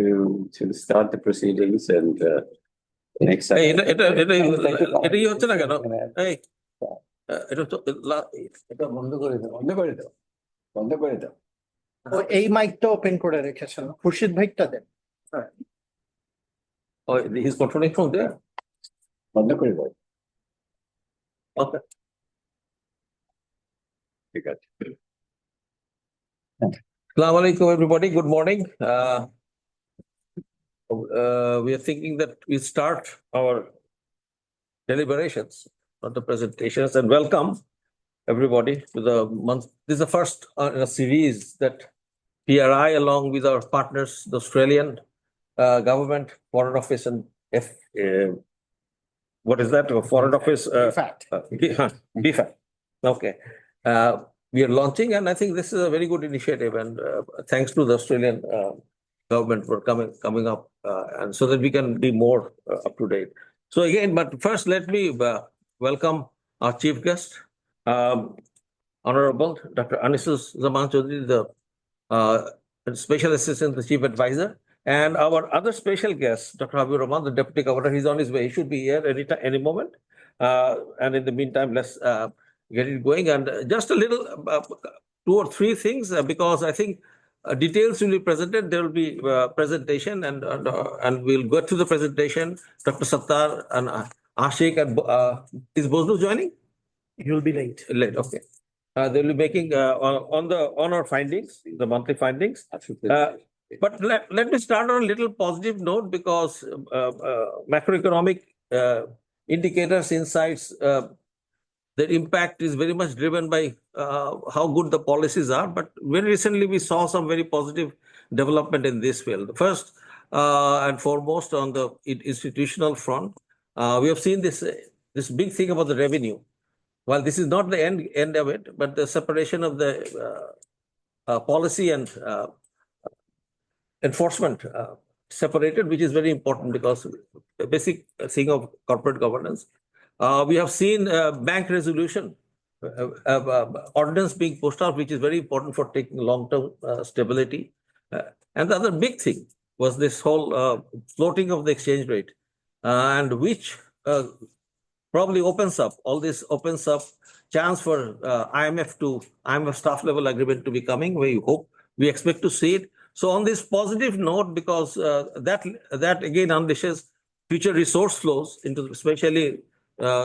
to start the proceedings and next. এই এটাই হচ্ছে না কেন? এই এটা তো এটা বন্ধ করে দাও, বন্ধ করে দাও, বন্ধ করে দাও। এই মাইকটা ওপেন করে রেখেছেন, খুরশিদ ভাইটা দেন। Oh, he's controlling from there. বন্ধ করে দাও। Okay. ঠিক আছে। Assalamu alaikum, everybody. Good morning. We are thinking that we start our deliberations on the presentations and welcome everybody to the month. This is the first in a series that PRI, along with our partners, the Australian government, Foreign Office, and what is that? Foreign Office. BFAT. Okay. We are launching, and I think this is a very good initiative. And thanks to the Australian government for coming up, and so that we can be more up to date. So again, but first, let me welcome our chief guest, Honourable Dr. Anisuzzaman Chowdhury, the Special Assistant, the Chief Advisor, and our other special guest, Dr. Habibur Rahman, the Deputy Governor. He's on his way. He should be here any moment. And in the meantime, let's get it going. And just a little, 2 or 3 things, because I think details will be presented. There will be presentation, and we'll go to the presentation. Dr. Sattar and Ashik, and is Bozlu joining? You'll be late. Late, okay. They'll be making on our findings, the monthly findings. But let me start on a little positive note, because macroeconomic indicators, insights, the impact is very much driven by how good the policies are. But very recently, we saw some very positive development in this field. First and foremost, on the institutional front, we have seen this big thing about the revenue. Well, this is not the end of it, but the separation of the policy and enforcement separated, which is very important, because the basic thing of corporate governance. We have seen bank resolution ordinance being pushed out, which is very important for taking long-term stability. And the other big thing was this whole floating of the exchange rate, and which probably opens up chance for IMF staff level agreement to be coming. We expect to see it. So on this positive note, because that again unleashes future resource flows into especially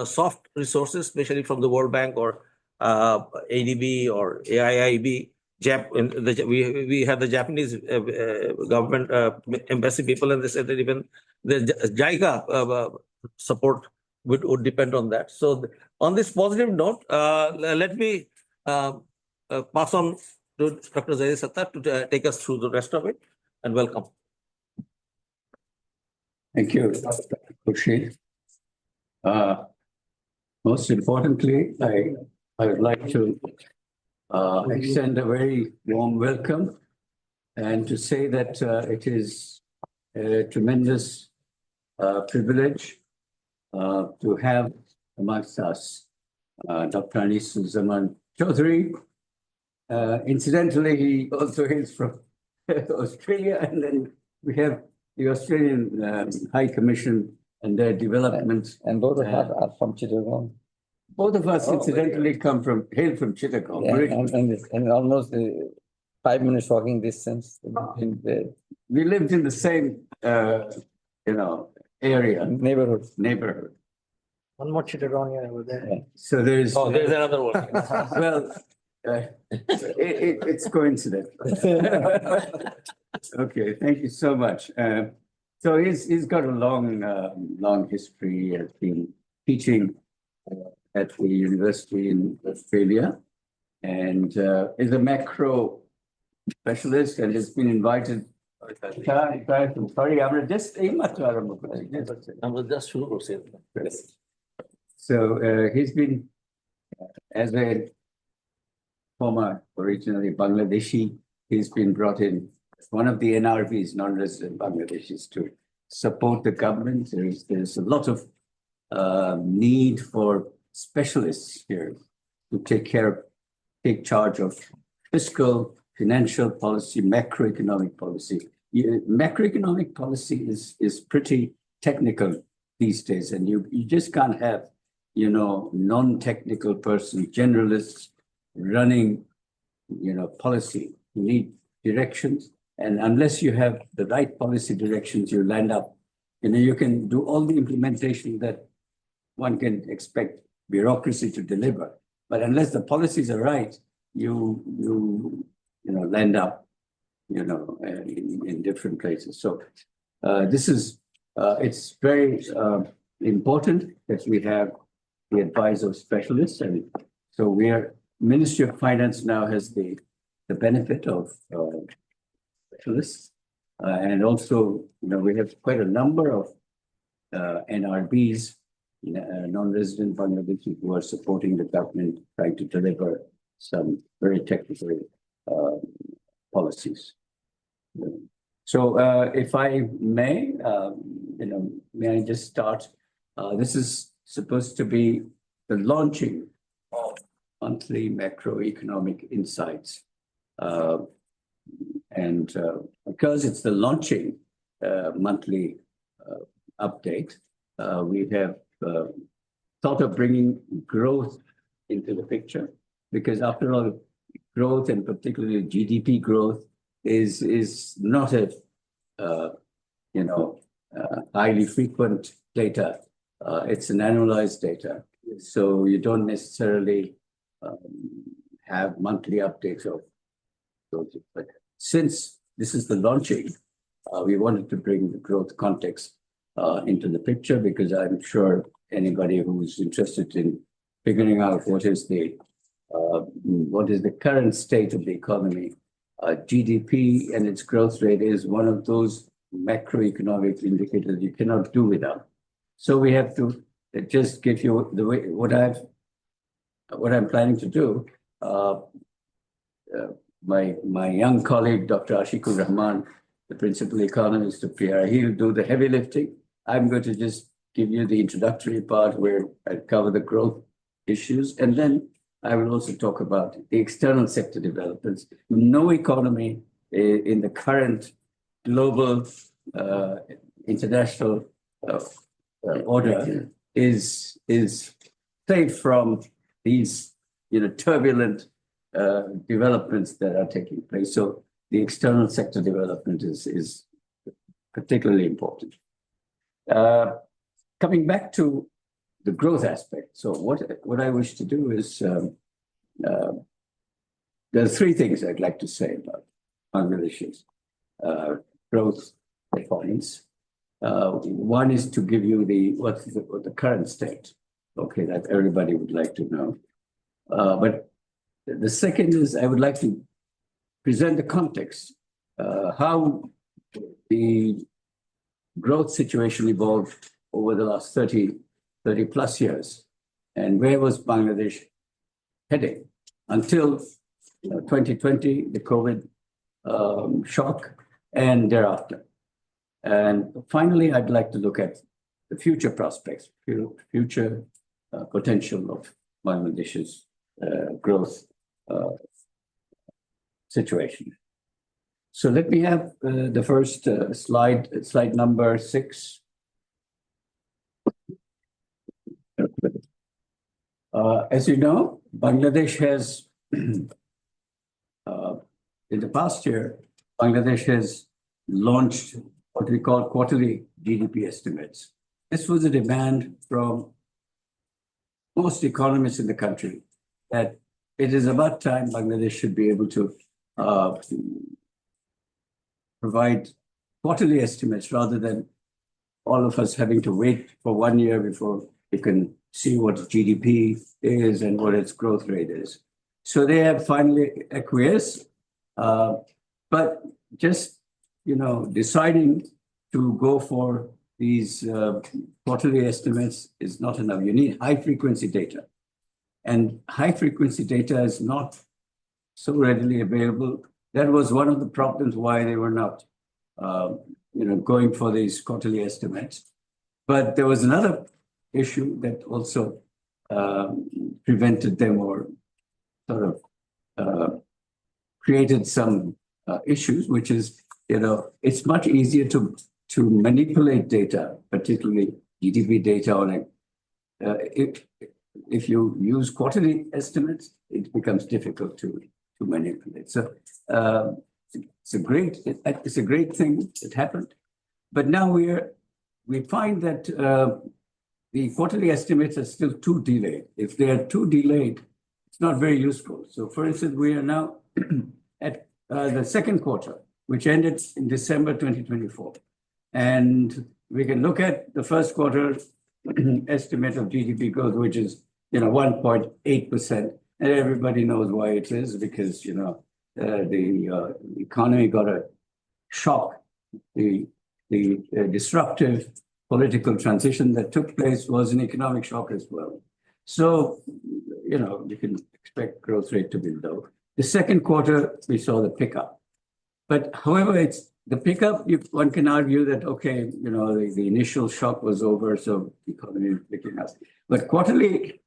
soft resources, especially from the World Bank or ADB or AIIB. We had the Japanese government embassy people, and they said that even the JICA support would depend on that. So on this positive note, let me pass on to Dr. Zaidi Sattar to take us through the rest of it, and welcome. Thank you, Dr. Khurshid. Most importantly, I would like to extend a very warm welcome, and to say that it is a tremendous privilege to have amongst us Dr. Anisuzzaman Chowdhury. Incidentally, he also hails from Australia, and then we have the Australian High Commission and their development. And both of us are from Chittagong. Both of us, incidentally, hail from Chittagong. Yeah, and almost 5 minutes walking distance. We lived in the same, area. Neighborhood. One more Chittagonian over there. Yeah. So there's another one. Well, it's coincidence. Okay, thank you so much. So he's got a long history. Has been teaching at the university in Australia, and is a macro specialist, and has been invited. Sorry, I'm just So he's been, as a former originally Bangladeshi, he's been brought in as one of the NRBs, non-resident Bangladeshis, to support the government. There's a lot of need for specialists here to take charge of fiscal, financial policy, macroeconomic policy, macroeconomic policy is pretty technical these days, and you just can't have, non-technical person, generalists running, policy. You need directions, and unless you have the right policy directions, you land up, you can do all the implementation that one can expect bureaucracy to deliver, but unless the policies are right, you land up, in different places. So this is it's very important that we have the advice of specialists, and so Ministry of Finance now has the benefit of specialists, and also we have quite a number of NRBs, non-resident Bangladeshis, who are supporting the government trying to deliver some very technical policies. So if I may, may I just start? This is supposed to be the launching of monthly macroeconomic insights. And because it's the launching monthly update, we have thought of bringing growth into the picture, because after all, growth, and particularly GDP growth, is not a highly frequent data. It's an annualized data, so you don't necessarily have monthly updates of those. But since this is the launching, we wanted to bring the growth context into the picture, because I'm sure anybody who's interested in figuring out what is the current state of the economy, GDP and its growth rate is one of those macroeconomic indicators you cannot do without. So we have to just give you the way what I'm planning to do. My young colleague, Dr. Ashikur Rahman, the principal economist of PRI, he'll do the heavy lifting. I'm going to just give you the introductory part where I cover the growth issues, and then I will also talk about the external sector developments. No economy in the current global international order is safe from these turbulent developments that are taking place. So the external sector development is particularly important. Coming back to the growth aspect. So what I wish to do is, there are three things I'd like to say about Bangladesh's growth performance. One is to give you what the current state, that everybody would like to know. But the second is I would like to present the context, how the growth situation evolved over the last 30 plus years, and where was Bangladesh heading until 2020, the COVID shock, and thereafter. And finally, I'd like to look at the future prospects, future potential of Bangladesh's growth situation. So let me have the first slide number 6. As you know, Bangladesh has, in the past year, Bangladesh has launched what we call quarterly GDP estimates. This was a demand from most economists in the country that it is about time Bangladesh should be able to provide quarterly estimates rather than all of us having to wait for 1 year before you can see what GDP is and what its growth rate is. So they have finally acquiesced, but just deciding to go for these quarterly estimates is not enough. You need high frequency data, and high frequency data is not so readily available. That was one of the problems why they were not, going for these quarterly estimates. But there was another issue that also prevented them, or sort of created some issues, which is it's much easier to manipulate data, particularly GDP data on it. If you use quarterly estimates, it becomes difficult to manipulate. So it's a great thing that happened. But now we find that the quarterly estimates are still too delayed. If they are too delayed, it's not very useful. So for instance, we are now at the second quarter, which ended in December 2024. And we can look at the first quarter estimate of GDP growth, which is 1.8%. And everybody knows why it is, because the economy got a shock. The disruptive political transition that took place was an economic shock as well. So, you can expect growth rate to be low. The second quarter, we saw the pickup. But however, it's the pickup, one can argue that, okay, the initial shock was over, so the economy is picking up. But quarterly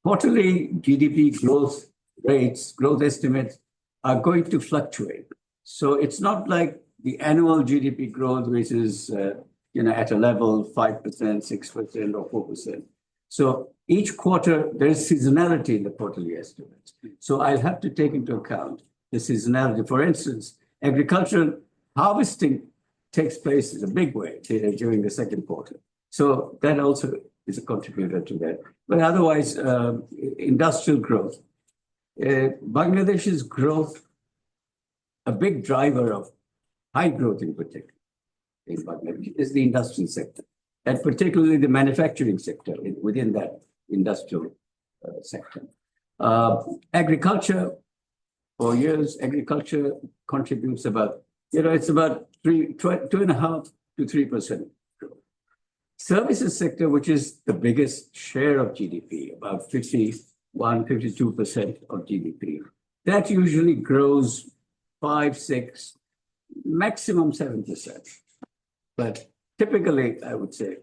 GDP growth rates, growth estimates are going to fluctuate. So it's not like the annual GDP growth, which is at a level 5%, 6%, or 4%. So each quarter, there is seasonality in the quarterly estimates. So I'll have to take into account the seasonality. For instance, agricultural harvesting takes place in a big way during the second quarter. So that also is a contributor to that. But otherwise, industrial growth. Bangladesh's growth, a big driver of high growth in particular in Bangladesh, is the industrial sector, and particularly the manufacturing sector within that industrial sector. Agriculture, for years, agriculture contributes about, it's about 2.5% to 3% growth. Services sector, which is the biggest share of GDP, about 52% of GDP, that usually grows 5, 6, maximum 7%. But typically, I would say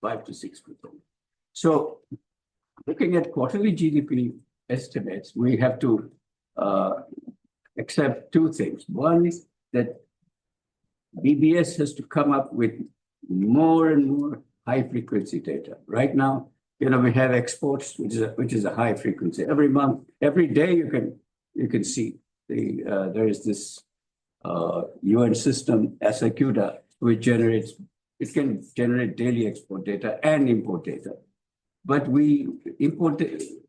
5 to 6%. So looking at quarterly GDP estimates, we have to accept two things. One is that BBS has to come up with more and more high frequency data. Right now, we have exports, which is a high frequency. Every month, every day, you can see there is this UN system, Ashikur, which can generate daily export data and import data. But we import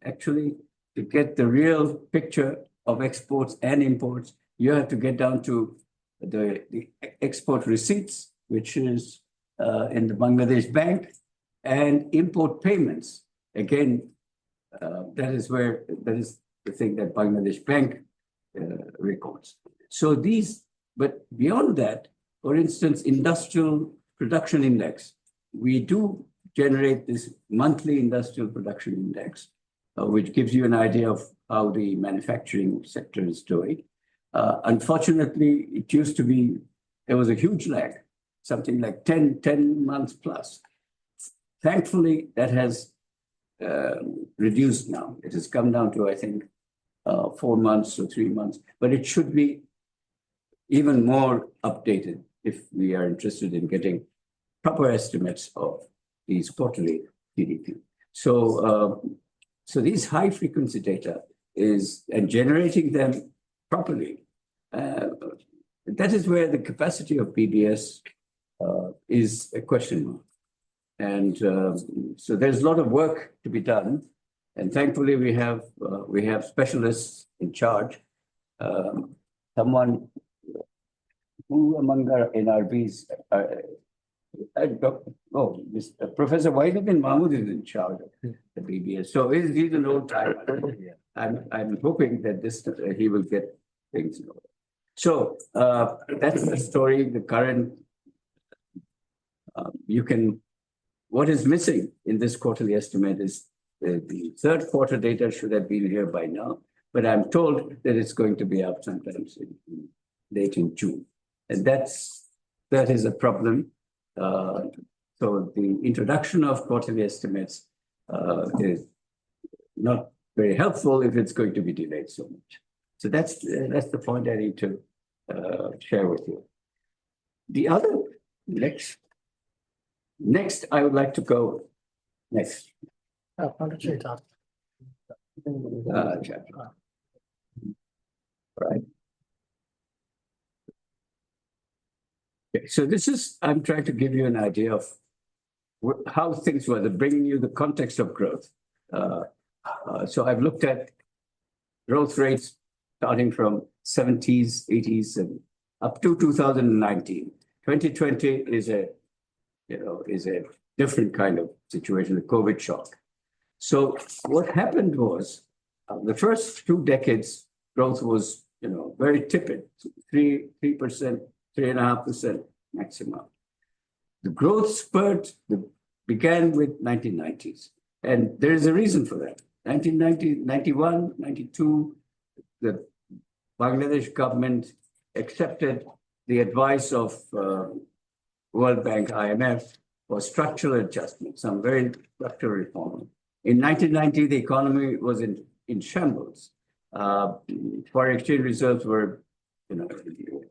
actually to get the real picture of exports and imports. You have to get down to the export receipts, which is in the Bangladesh Bank, and import payments. Again, that is the thing that Bangladesh Bank records. So but beyond that, for instance, industrial production index, we do generate this monthly industrial production index, which gives you an idea of how the manufacturing sector is doing. Unfortunately, it used to be, there was a huge lag, something like 10 months plus. Thankfully, that has reduced now. It has come down to, I think, 4 months or 3 months, but it should be even more updated if we are interested in getting proper estimates of these quarterly GDP. So these high frequency data and generating them properly, that is where the capacity of BBS is a question mark. And so there's a lot of work to be done. And thankfully, we have specialists in charge. Someone who among our NRBs, Professor Wainuddin Mahmood is in charge of the BBS. So he's an old timer. I'm hoping that he will get things in order. So that's the story. The current, what is missing in this quarterly estimate is the third quarter data should have been here by now, but I'm told that it's going to be out sometimes late in June. And that is a problem. So the introduction of quarterly estimates is not very helpful if it's going to be delayed so much. So that's the point I need to share with you. The other, next, I would like to go, next. Chapter. Right. Okay, so this is, I'm trying to give you an idea of how things were, bringing you the context of growth. So I've looked at growth rates starting from 70s, 80s, and up to 2019. 2020 is a different kind of situation, the COVID shock. So what happened was the first 2 decades, growth was, very tepid, 3%, 3.5% maximum. The growth spurt began with 1990s. And there is a reason for that. 1990, 91, 92, the Bangladesh government accepted the advice of World Bank, IMF, for structural adjustment, some very structural reform. In 1990, the economy was in shambles. Foreign exchange reserves were,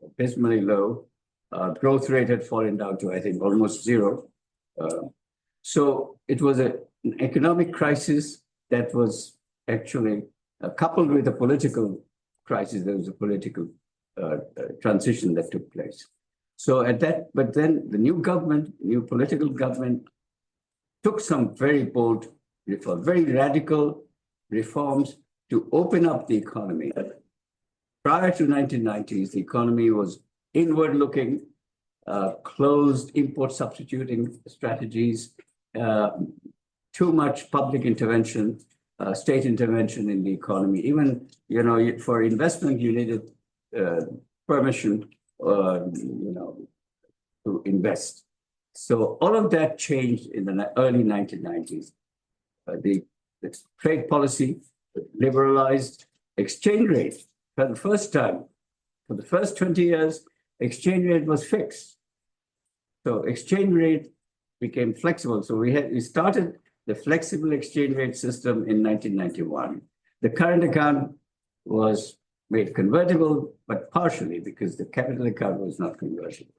abysmally low. Growth rate had fallen down to, I think, almost zero. So it was an economic crisis that was actually coupled with a political crisis. There was a political transition that took place. So but then the new political government took some very bold reforms, very radical reforms to open up the economy. Prior to 1990s, the economy was inward-looking, closed import substituting strategies, too much public intervention, state intervention in the economy. Even, for investment, you needed permission, to invest. So all of that changed in the early 1990s. The trade policy liberalized, exchange rate for the first time. For the first 20 years, exchange rate was fixed. So exchange rate became flexible. So we started the flexible exchange rate system in 1991. The current account was made convertible, but partially because the capital account was not convertible.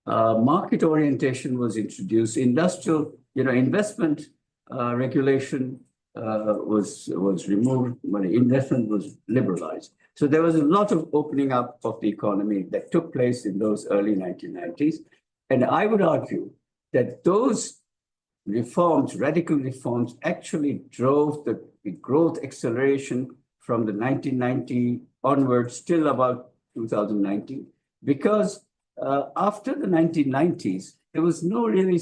Market orientation was introduced. Industrial, investment regulation was removed, when investment was liberalized. So there was a lot of opening up of the economy that took place in those early 1990s. And I would argue that those reforms, radical reforms, actually drove the growth acceleration from the 1990 onwards till about 2019, because after the 1990s, there was no really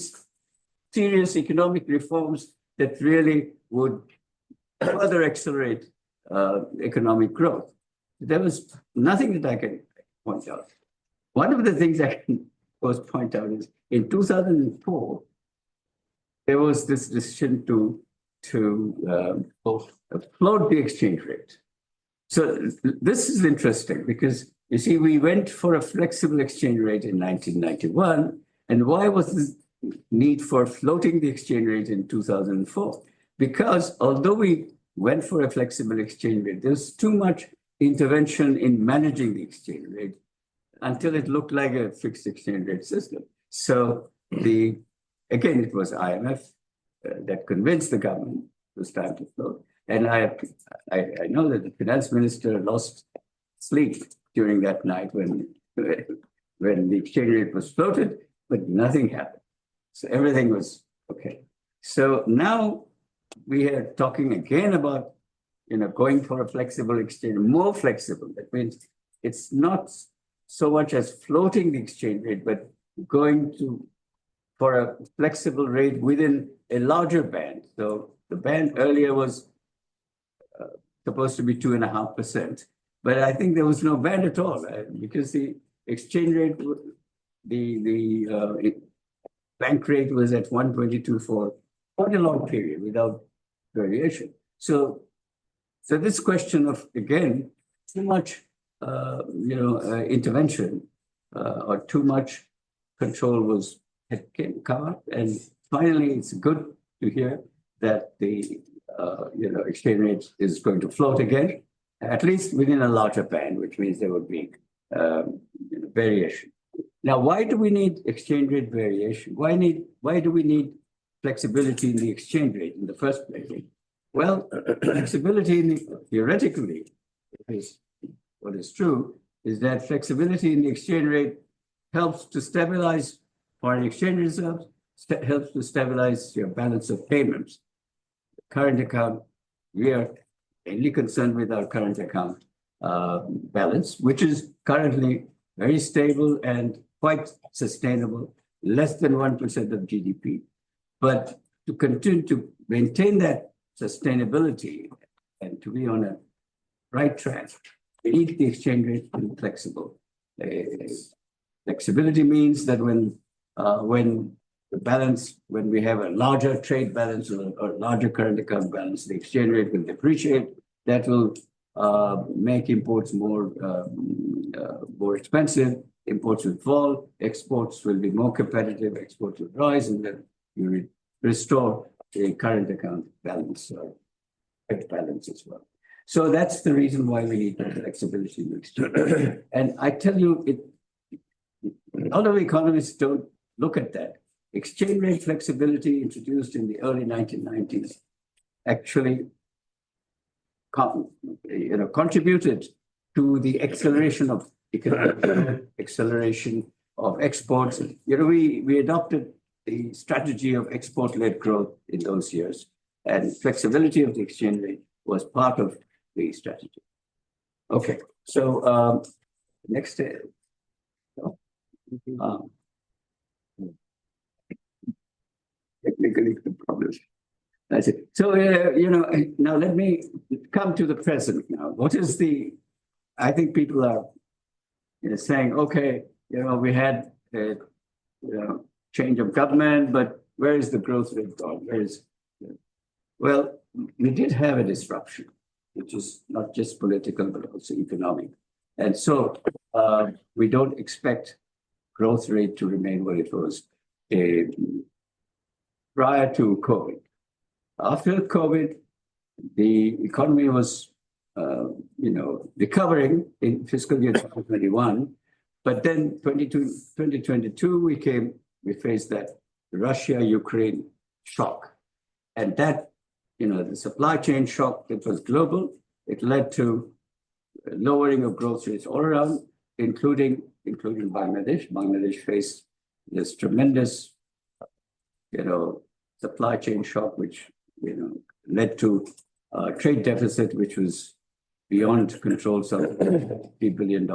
serious economic reforms that really would further accelerate economic growth. There was nothing that I can point out. One of the things I can point out is in 2004, there was this decision to float the exchange rate. So this is interesting because, you see, we went for a flexible exchange rate in 1991. And why was this need for floating the exchange rate in 2004? Because although we went for a flexible exchange rate, there's too much intervention in managing the exchange rate until it looked like a fixed exchange rate system. So again, it was IMF that convinced the government it was time to float. And I know that the finance minister lost sleep during that night when the exchange rate was floated, but nothing happened. So everything was okay. So now we are talking again about, going for a flexible exchange, more flexible. That means it's not so much as floating the exchange rate, but going for a flexible rate within a larger band. So the band earlier was supposed to be 2.5%, but I think there was no band at all because the exchange rate, the bank rate was at 122 for quite a long period without variation. So this question of, again, too much intervention or too much control had come up, and finally it's good to hear that the exchange rate is going to float again, at least within a larger band, which means there would be variation. Now, why do we need exchange rate variation? Why do we need flexibility in the exchange rate in the first place? Well, flexibility theoretically is what is true is that flexibility in the exchange rate helps to stabilize foreign exchange reserves, helps to stabilize your balance of payments. Current account, we are mainly concerned with our current account balance, which is currently very stable and quite sustainable, less than 1% of GDP. But to continue to maintain that sustainability and to be on a right track, we need the exchange rate to be flexible. Flexibility means that when we have a larger trade balance or larger current account balance, the exchange rate will depreciate. That will make imports more expensive. Imports will fall. Exports will be more competitive. Exports will rise, and then you will restore the current account balance or trade balance as well. So that's the reason why we need flexibility in the exchange rate. And I tell you, a lot of economists don't look at that. Exchange rate flexibility introduced in the early 1990s actually contributed to the acceleration of economic acceleration of exports. We adopted the strategy of export-led growth in those years, and flexibility of the exchange rate was part of the strategy. Okay, so next. Technically, the problems. That's it. So, now let me come to the present now. What is I think people are saying, okay, we had a change of government, but where is the growth rate gone? Well, we did have a disruption, which is not just political, but also economic. And so we don't expect growth rate to remain what it was prior to COVID. After COVID, the economy was, recovering in fiscal year 2021, but then 2022, we faced that Russia-Ukraine shock. And that, the supply chain shock that was global, it led to lowering of growth rates all around, including Bangladesh. Bangladesh faced this tremendous, supply chain shock, which, led to a trade deficit, which was beyond control, some $3 billion,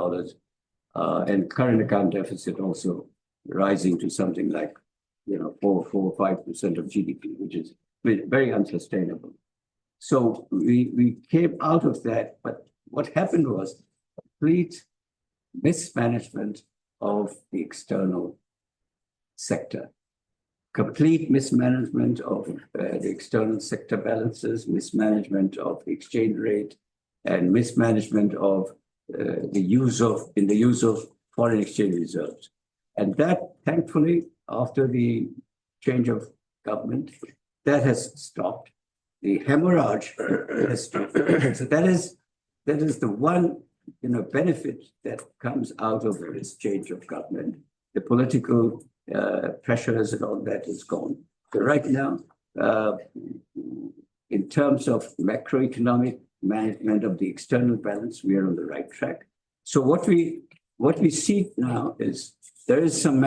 and current account deficit also rising to something like, 4 or 5% of GDP, which is very unsustainable. So we came out of that, but what happened was complete mismanagement of the external sector. Complete mismanagement of the external sector balances, mismanagement of the exchange rate, and mismanagement of the use of foreign exchange reserves. And that, thankfully, after the change of government, that has stopped. The hemorrhage has stopped. So that is the one benefit that comes out of this change of government. The political pressures and all that is gone. So right now, in terms of macroeconomic management of the external balance, we are on the right track. So what we see now is there is some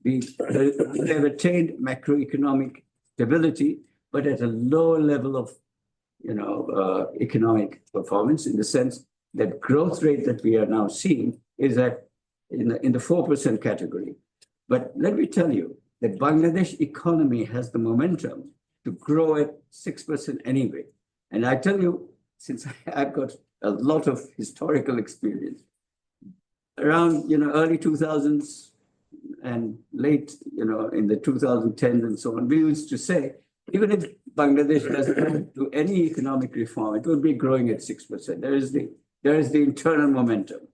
we have attained macroeconomic stability, but at a lower level of economic performance, in the sense that growth rate that we are now seeing is in the 4% category. But let me tell you that Bangladesh economy has the momentum to grow at 6% anyway. And I tell you, since I've got a lot of historical experience, around early 2000s and late in the 2010s and so on, we used to say, even if Bangladesh doesn't do any economic reform, it will be growing at 6%. There is the internal momentum.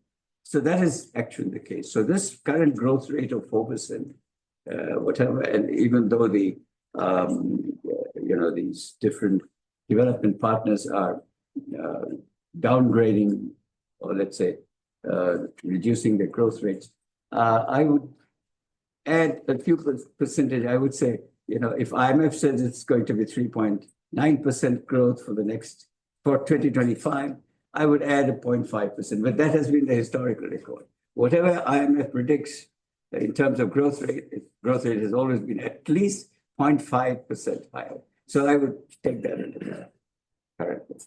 So that is actually the case. So this current growth rate of 4%, whatever, and even though these different development partners are downgrading, or let's say reducing their growth rates, I would add a few percentage, I would say, if IMF says it's going to be 3.9% growth for 2025, I would add a 0.5%. But that has been the historical record. Whatever IMF predicts in terms of growth rate has always been at least 0.5% higher. So I would take that into account.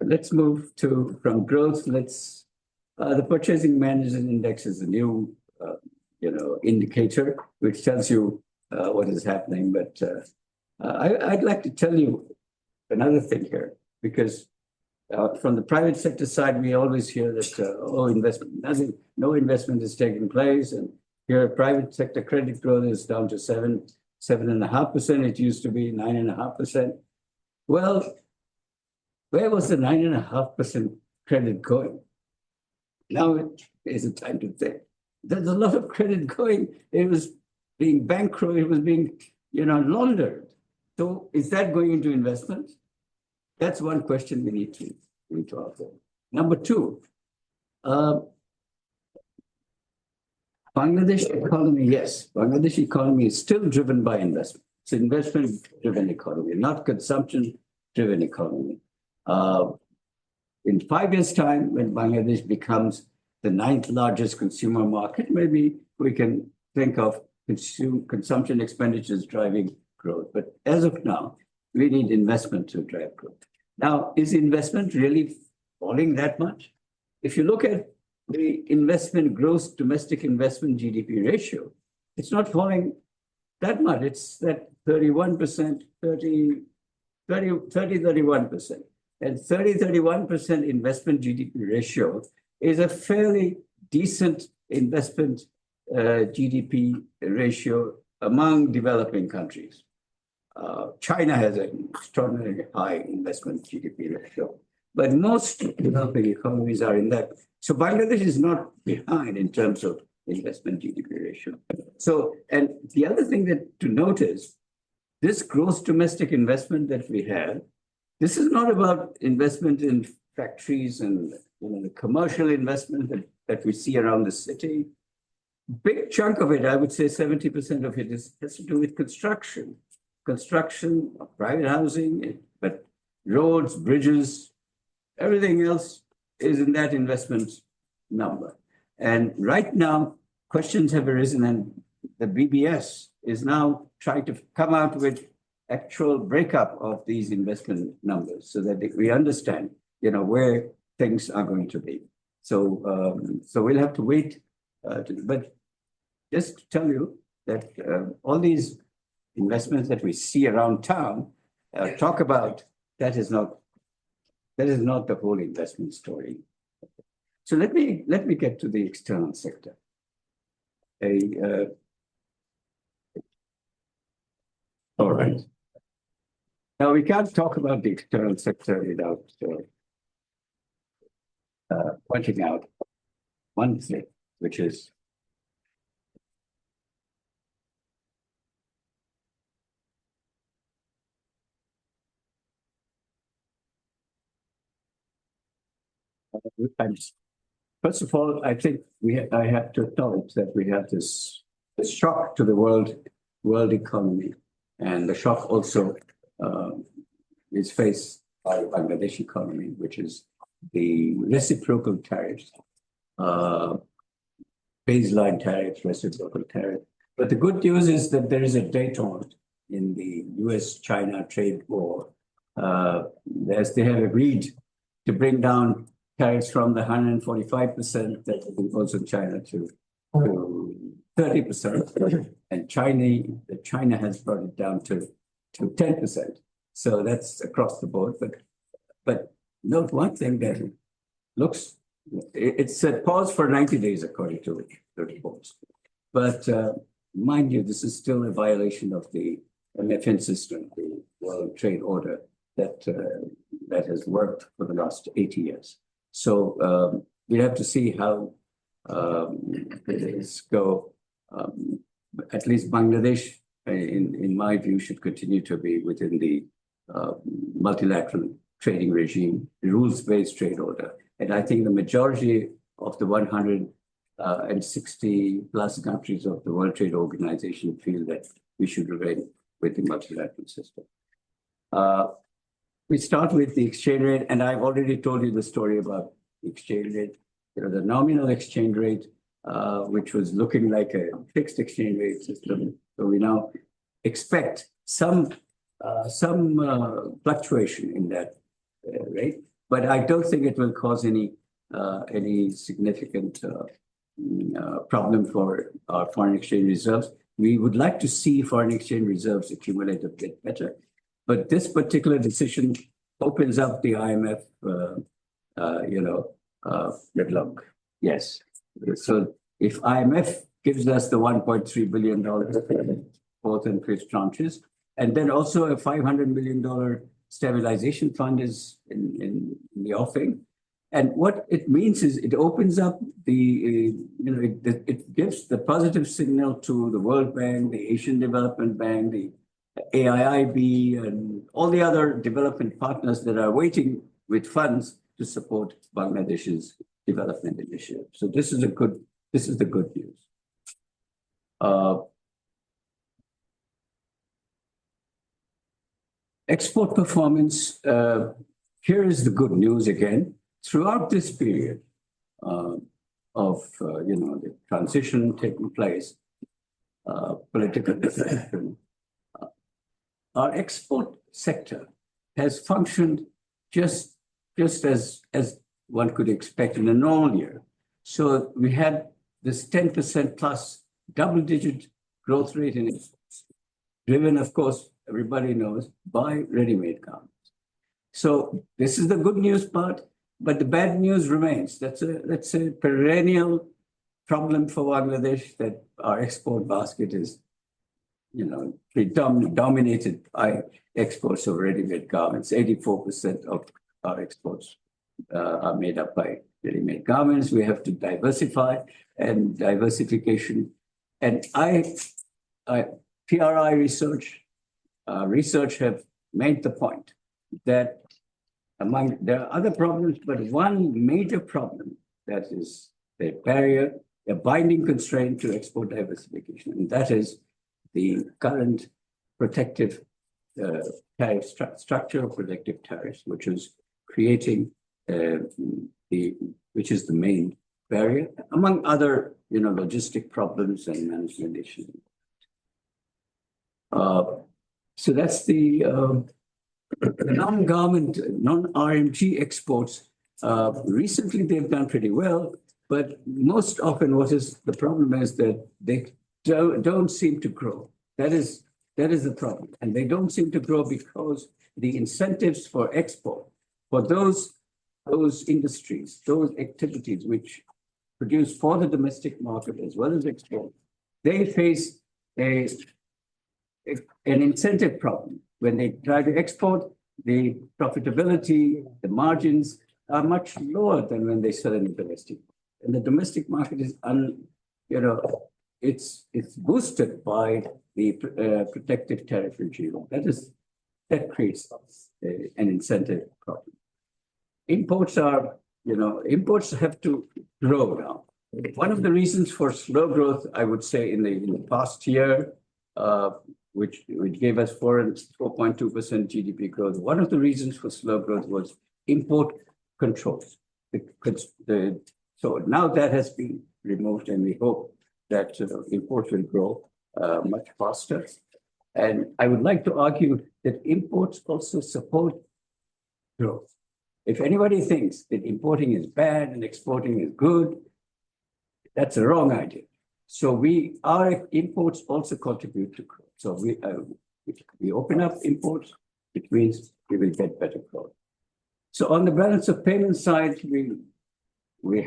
Let's move from growth. The Purchasing Managers Index is a new, indicator which tells you what is happening. But I'd like to tell you another thing here, because from the private sector side, we always hear that no investment is taking place, and here private sector credit growth is down to 7.5%. It used to be 9.5%. Well, where was the 9.5% credit going? Now it is a time to think. There's a lot of credit going. It was being bankrolled. It was being, laundered. So is that going into investment? That's one question we need to answer. Number two, Bangladesh economy, yes, Bangladesh economy is still driven by investment. It's an investment-driven economy, not consumption-driven economy. In 5 years' time, when Bangladesh becomes the 9th largest consumer market, maybe we can think of consumption expenditures driving growth. But as of now, we need investment to drive growth. Now, is investment really falling that much? If you look at the gross domestic investment GDP ratio, it's not falling that much. It's that 31%, 31%. And 31% investment GDP ratio is a fairly decent investment GDP ratio among developing countries. China has an extraordinarily high investment GDP ratio, but most developing economies are in that. So Bangladesh is not behind in terms of investment GDP ratio. So, and the other thing to note is this gross domestic investment that we have, this is not about investment in factories and the commercial investment that we see around the city. Big chunk of it, I would say 70% of it has to do with construction of private housing, but roads, bridges, everything else is in that investment number. And right now, questions have arisen, and the BBS is now trying to come out with actual breakup of these investment numbers so that we understand, where things are going to be. So we'll have to wait. But just to tell you that all these investments that we see around town talk about, that is not the whole investment story. So let me get to the external sector. All right. Now, we can't talk about the external sector without pointing out one thing, which is first of all, I think I have to acknowledge that we have this shock to the world economy, and the shock also is faced by the Bangladesh economy, which is the reciprocal tariffs, baseline tariffs, reciprocal tariff. But the good news is that there is a date on it in the US-China trade war, as they have agreed to bring down tariffs from the 145% that was imposed on China to 30%, and China has brought it down to 10%. So that's across the board. But note one thing that it's a pause for 90 days according to the reports. But mind you, this is still a violation of the MFN system, the World Trade Order that has worked for the last 80 years. So we have to see how things go. At least Bangladesh, in my view, should continue to be within the multilateral trading regime, rules-based trade order. And I think the majority of the 100 and 60 plus countries of the World Trade Organization feel that we should remain with the multilateral system. We start with the exchange rate, and I've already told you the story about the exchange rate. The nominal exchange rate, which was looking like a fixed exchange rate system. So we now expect some fluctuation in that rate, but I don't think it will cause any significant problem for our foreign exchange reserves. We would like to see foreign exchange reserves accumulate a bit better, but this particular decision opens up the IMF, deadlock. Yes. So if IMF gives us the $1.3 billion fourth and fifth tranches, and then also a $500 million stabilization fund is in the offing. And what it means is it opens up it gives the positive signal to the World Bank, the Asian Development Bank, the AIIB, and all the other development partners that are waiting with funds to support Bangladesh's development initiative. So this is the good news. Export performance. Here is the good news again. Throughout this period of the transition taking place, political disruption, our export sector has functioned just as one could expect in a normal year. So we had this 10% plus double-digit growth rate in exports, driven, of course, everybody knows, by ready-made garments. So this is the good news part. But the bad news remains. That's a perennial problem for Bangladesh, that our export basket is, dominated by exports of ready-made garments. 84% of our exports are made up by ready-made garments. We have to diversify, and diversification. And PRI research have made the point that there are other problems, but one major problem that is a barrier, a binding constraint to export diversification, and that is the current protective tariff structure of protective tariffs, which is creating which is the main barrier, among other logistic problems and management issues. So that's the non-garment, non-RMG exports. Recently, they've done pretty well, but most often what is the problem is that they don't seem to grow. That is the problem. And they don't seem to grow because the incentives for export, for those industries, those activities which produce for the domestic market as well as export, they face an incentive problem. When they try to export, the profitability, the margins are much lower than when they sell in the domestic. And the domestic market is, it's boosted by the protective tariff regime. That creates an incentive problem. Imports have to grow now. One of the reasons for slow growth, I would say, in the past year, which gave us 4.2% GDP growth. One of the reasons for slow growth was import controls. So now that has been removed, and we hope that imports will grow much faster. And I would like to argue that imports also support growth. If anybody thinks that importing is bad and exporting is good, that's a wrong idea. So our imports also contribute to growth. So we open up imports, which means we will get better growth. So on the balance of payment side, we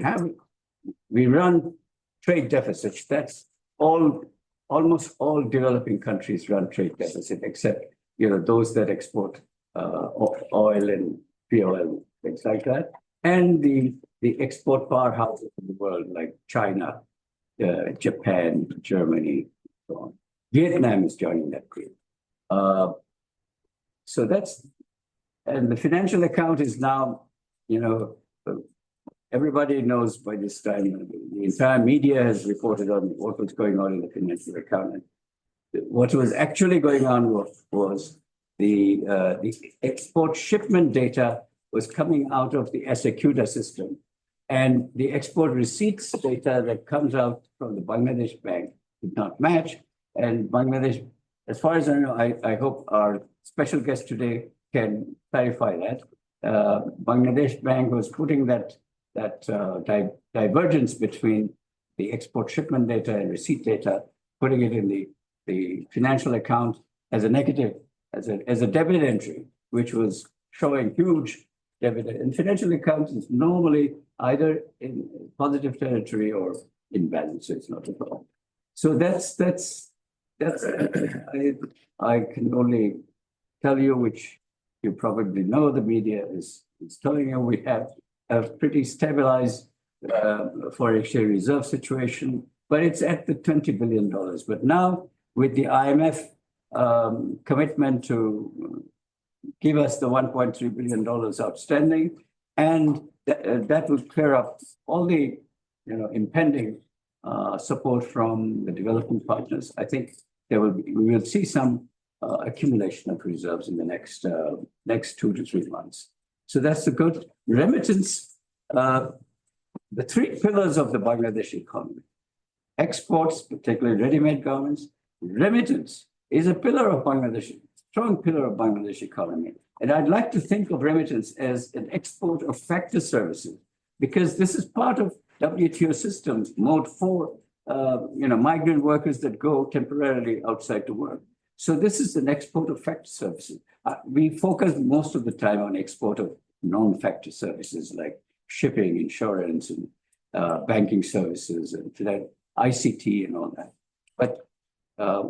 run trade deficits. That's almost all developing countries run trade deficit, except those that export oil and fuel, things like that, and the export powerhouses of the world like China, Japan, Germany, so on. Vietnam is joining that group. So and the financial account is now, everybody knows by this time, the entire media has reported on what was going on in the financial account. What was actually going on was the export shipment data was coming out of the Ashikur system, and the export receipts data that comes out from the Bangladesh bank did not match. And Bangladesh, as far as I know, I hope our special guest today can clarify that. Bangladesh bank was putting that divergence between the export shipment data and receipt data, putting it in the financial account as a negative, as a debit entry, which was showing huge debit. And financial accounts is normally either in positive territory or in balance, so it's not a problem. So that's I can only tell you, which you probably know, the media is telling you we have a pretty stabilized foreign exchange reserve situation, but it's at the $20 billion. But now with the IMF commitment to give us the $1.3 billion outstanding, and that will clear up all the impending support from the development partners. I think we will see some accumulation of reserves in the next 2 to 3 months. So that's the good remittance. The 3 pillars of the Bangladesh economy: exports, particularly ready-made garments; remittance is a pillar of Bangladesh, strong pillar of Bangladesh economy. And I'd like to think of remittance as an export of factor services, because this is part of WTO systems, mode 4, migrant workers that go temporarily outside to work. So this is an export of factor services. We focus most of the time on export of non-factor services like shipping, insurance, and banking services, and ICT and all that. But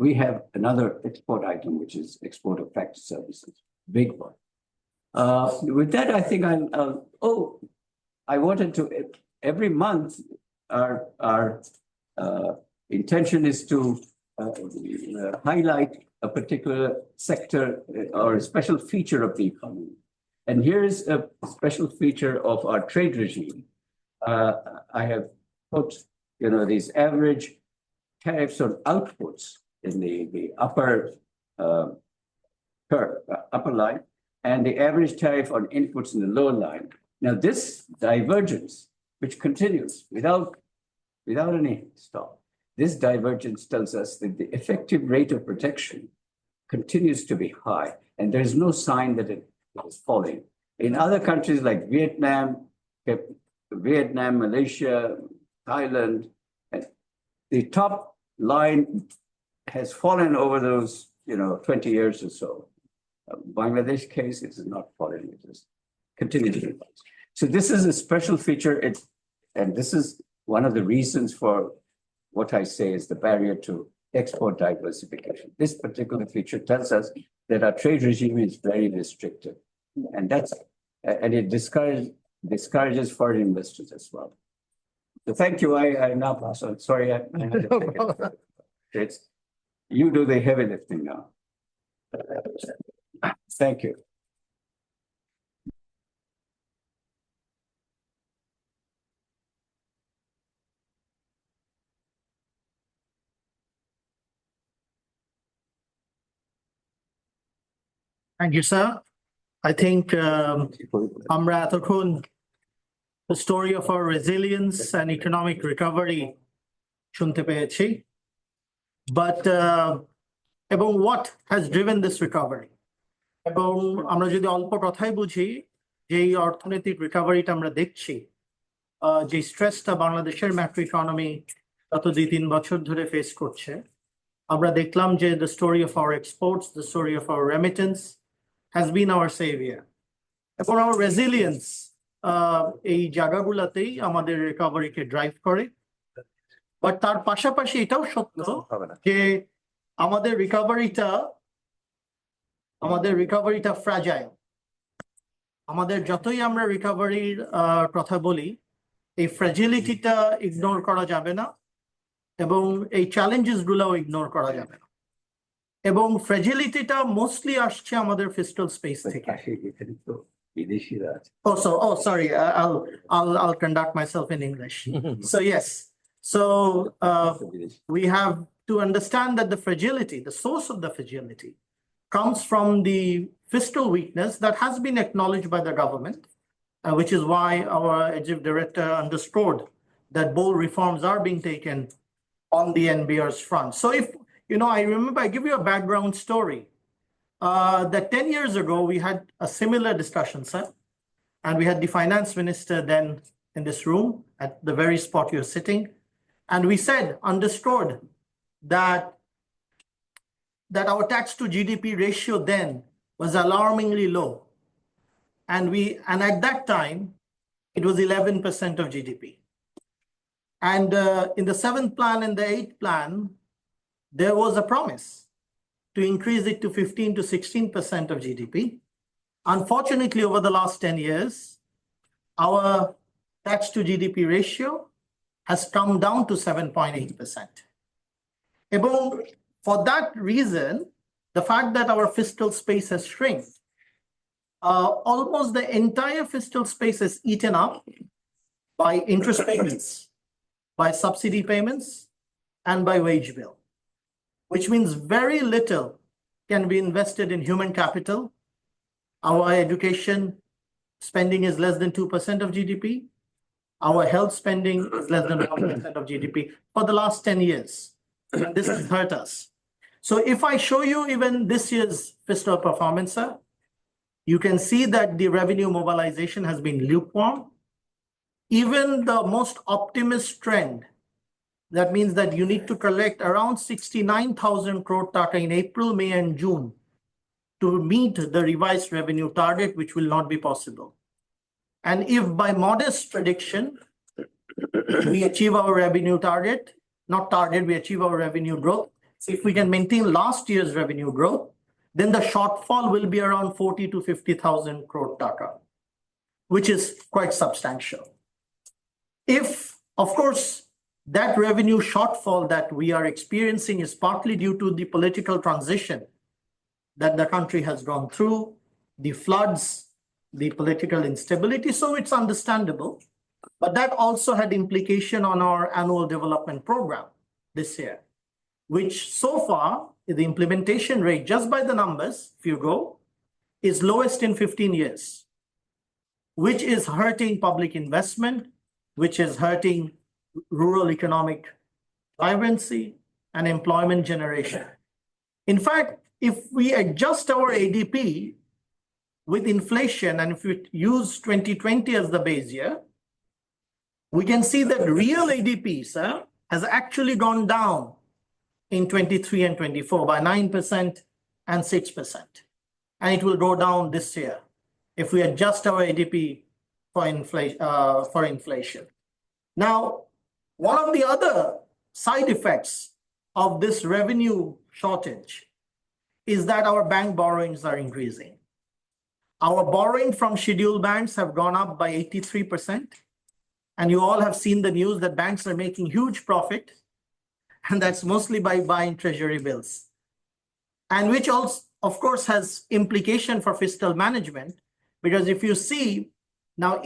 we have another export item, which is export of factor services, big one. With that, I think I wanted to, every month, our intention is to highlight a particular sector or a special feature of the economy. And here is a special feature of our trade regime. I have put, these average tariffs on outputs in the upper line, and the average tariff on inputs in the lower line. Now, this divergence, which continues without any stop, this divergence tells us that the effective rate of protection continues to be high, and there's no sign that it is falling. In other countries like Vietnam, Malaysia, Thailand, the top line has fallen over those 20 years or so. Bangladesh case, it is not falling, it is continuing to rise. So this is a special feature, and this is one of the reasons for what I say is the barrier to export diversification. This particular feature tells us that our trade regime is very restrictive, and it discourages foreign investors as well. So thank you. I now pass on. Sorry, I had to take it. You do the heavy lifting now. Thank you. Thank you, sir. I think আমরা এতক্ষণ the story of our resilience and economic recovery শুনতে পেয়েছি, but এবং what has driven this recovery, এবং আমরা যদি অল্প কথাই বুঝি যে এই অর্থনৈতিক রিকভারিটা আমরা দেখছি, যে স্ট্রেসটা বাংলাদেশের ম্যাক্রো ইকোনমি গত 2-3 বছর ধরে ফেস করছে, আমরা দেখলাম যে the story of our exports, the story of our remittance has been our savior. এবং our resilience এই জায়গাগুলোতেই আমাদের রিকভারিকে ড্রাইভ করে। বাট তার পাশাপাশি এটাও সত্য যে আমাদের রিকভারিটা ফ্র্যাজাইল। আমাদের যতই আমরা রিকভারির কথা বলি, এই ফ্র্যাজিলিটিটা ইগনোর করা যাবে না, এবং এই চ্যালেঞ্জেসগুলোও ইগনোর করা যাবে না। এবং ফ্র্যাজিলিটিটা মোস্টলি আসছে আমাদের ফিস্কাল স্পেস থেকে। Bideshi Raj. Sorry. I'll conduct myself in English. So yes. So we have to understand that the fragility, the source of the fragility, comes from the fiscal weakness that has been acknowledged by the government, which is why our executive director underscored that bold reforms are being taken on the NBR's front. So if, I remember, I give you a background story. That 10 years ago, we had a similar discussion, sir. And we had the finance minister then in this room at the very spot you're sitting. And we said, underscored that our tax to GDP ratio then was alarmingly low. And at that time, it was 11% of GDP. And in the 7th plan and the 8th plan, there was a promise to increase it to 15 to 16% of GDP. Unfortunately, over the last 10 years, our tax to GDP ratio has come down to 7.8%. For that reason, the fact that our fiscal space has shrunk, almost the entire fiscal space is eaten up by interest payments, by subsidy payments, and by wage bill, which means very little can be invested in human capital. Our education spending is less than 2% of GDP. Our health spending is less than 1% of GDP for the last 10 years. And this has hurt us. So if I show you even this year's fiscal performance, sir, you can see that the revenue mobilization has been lukewarm. Even the most optimist trend, that means that you need to collect around 69,000 crore taka in April, May, and June to meet the revised revenue target, which will not be possible. And if by modest prediction, we achieve our revenue target, we achieve our revenue growth. So if we can maintain last year's revenue growth, then the shortfall will be around 40 to 50,000 crore taka, which is quite substantial. If, of course, that revenue shortfall that we are experiencing is partly due to the political transition that the country has gone through, the floods, the political instability, so it's understandable. But that also had implication on our annual development program this year, which so far, the implementation rate, just by the numbers, if you go, is lowest in 15 years, which is hurting public investment, which is hurting rural economic vibrancy and employment generation. In fact, if we adjust our ADP with inflation, and if we use 2020 as the base year, we can see that real ADP, sir, has actually gone down in 23 and 24 by 9% and 6%. And it will go down this year if we adjust our ADP for inflation. Now, one of the other side effects of this revenue shortage is that our bank borrowings are increasing. Our borrowing from scheduled banks have gone up by 83%. And you all have seen the news that banks are making huge profit. And that's mostly by buying treasury bills. And which also, of course, has implication for fiscal management. Because if you see, now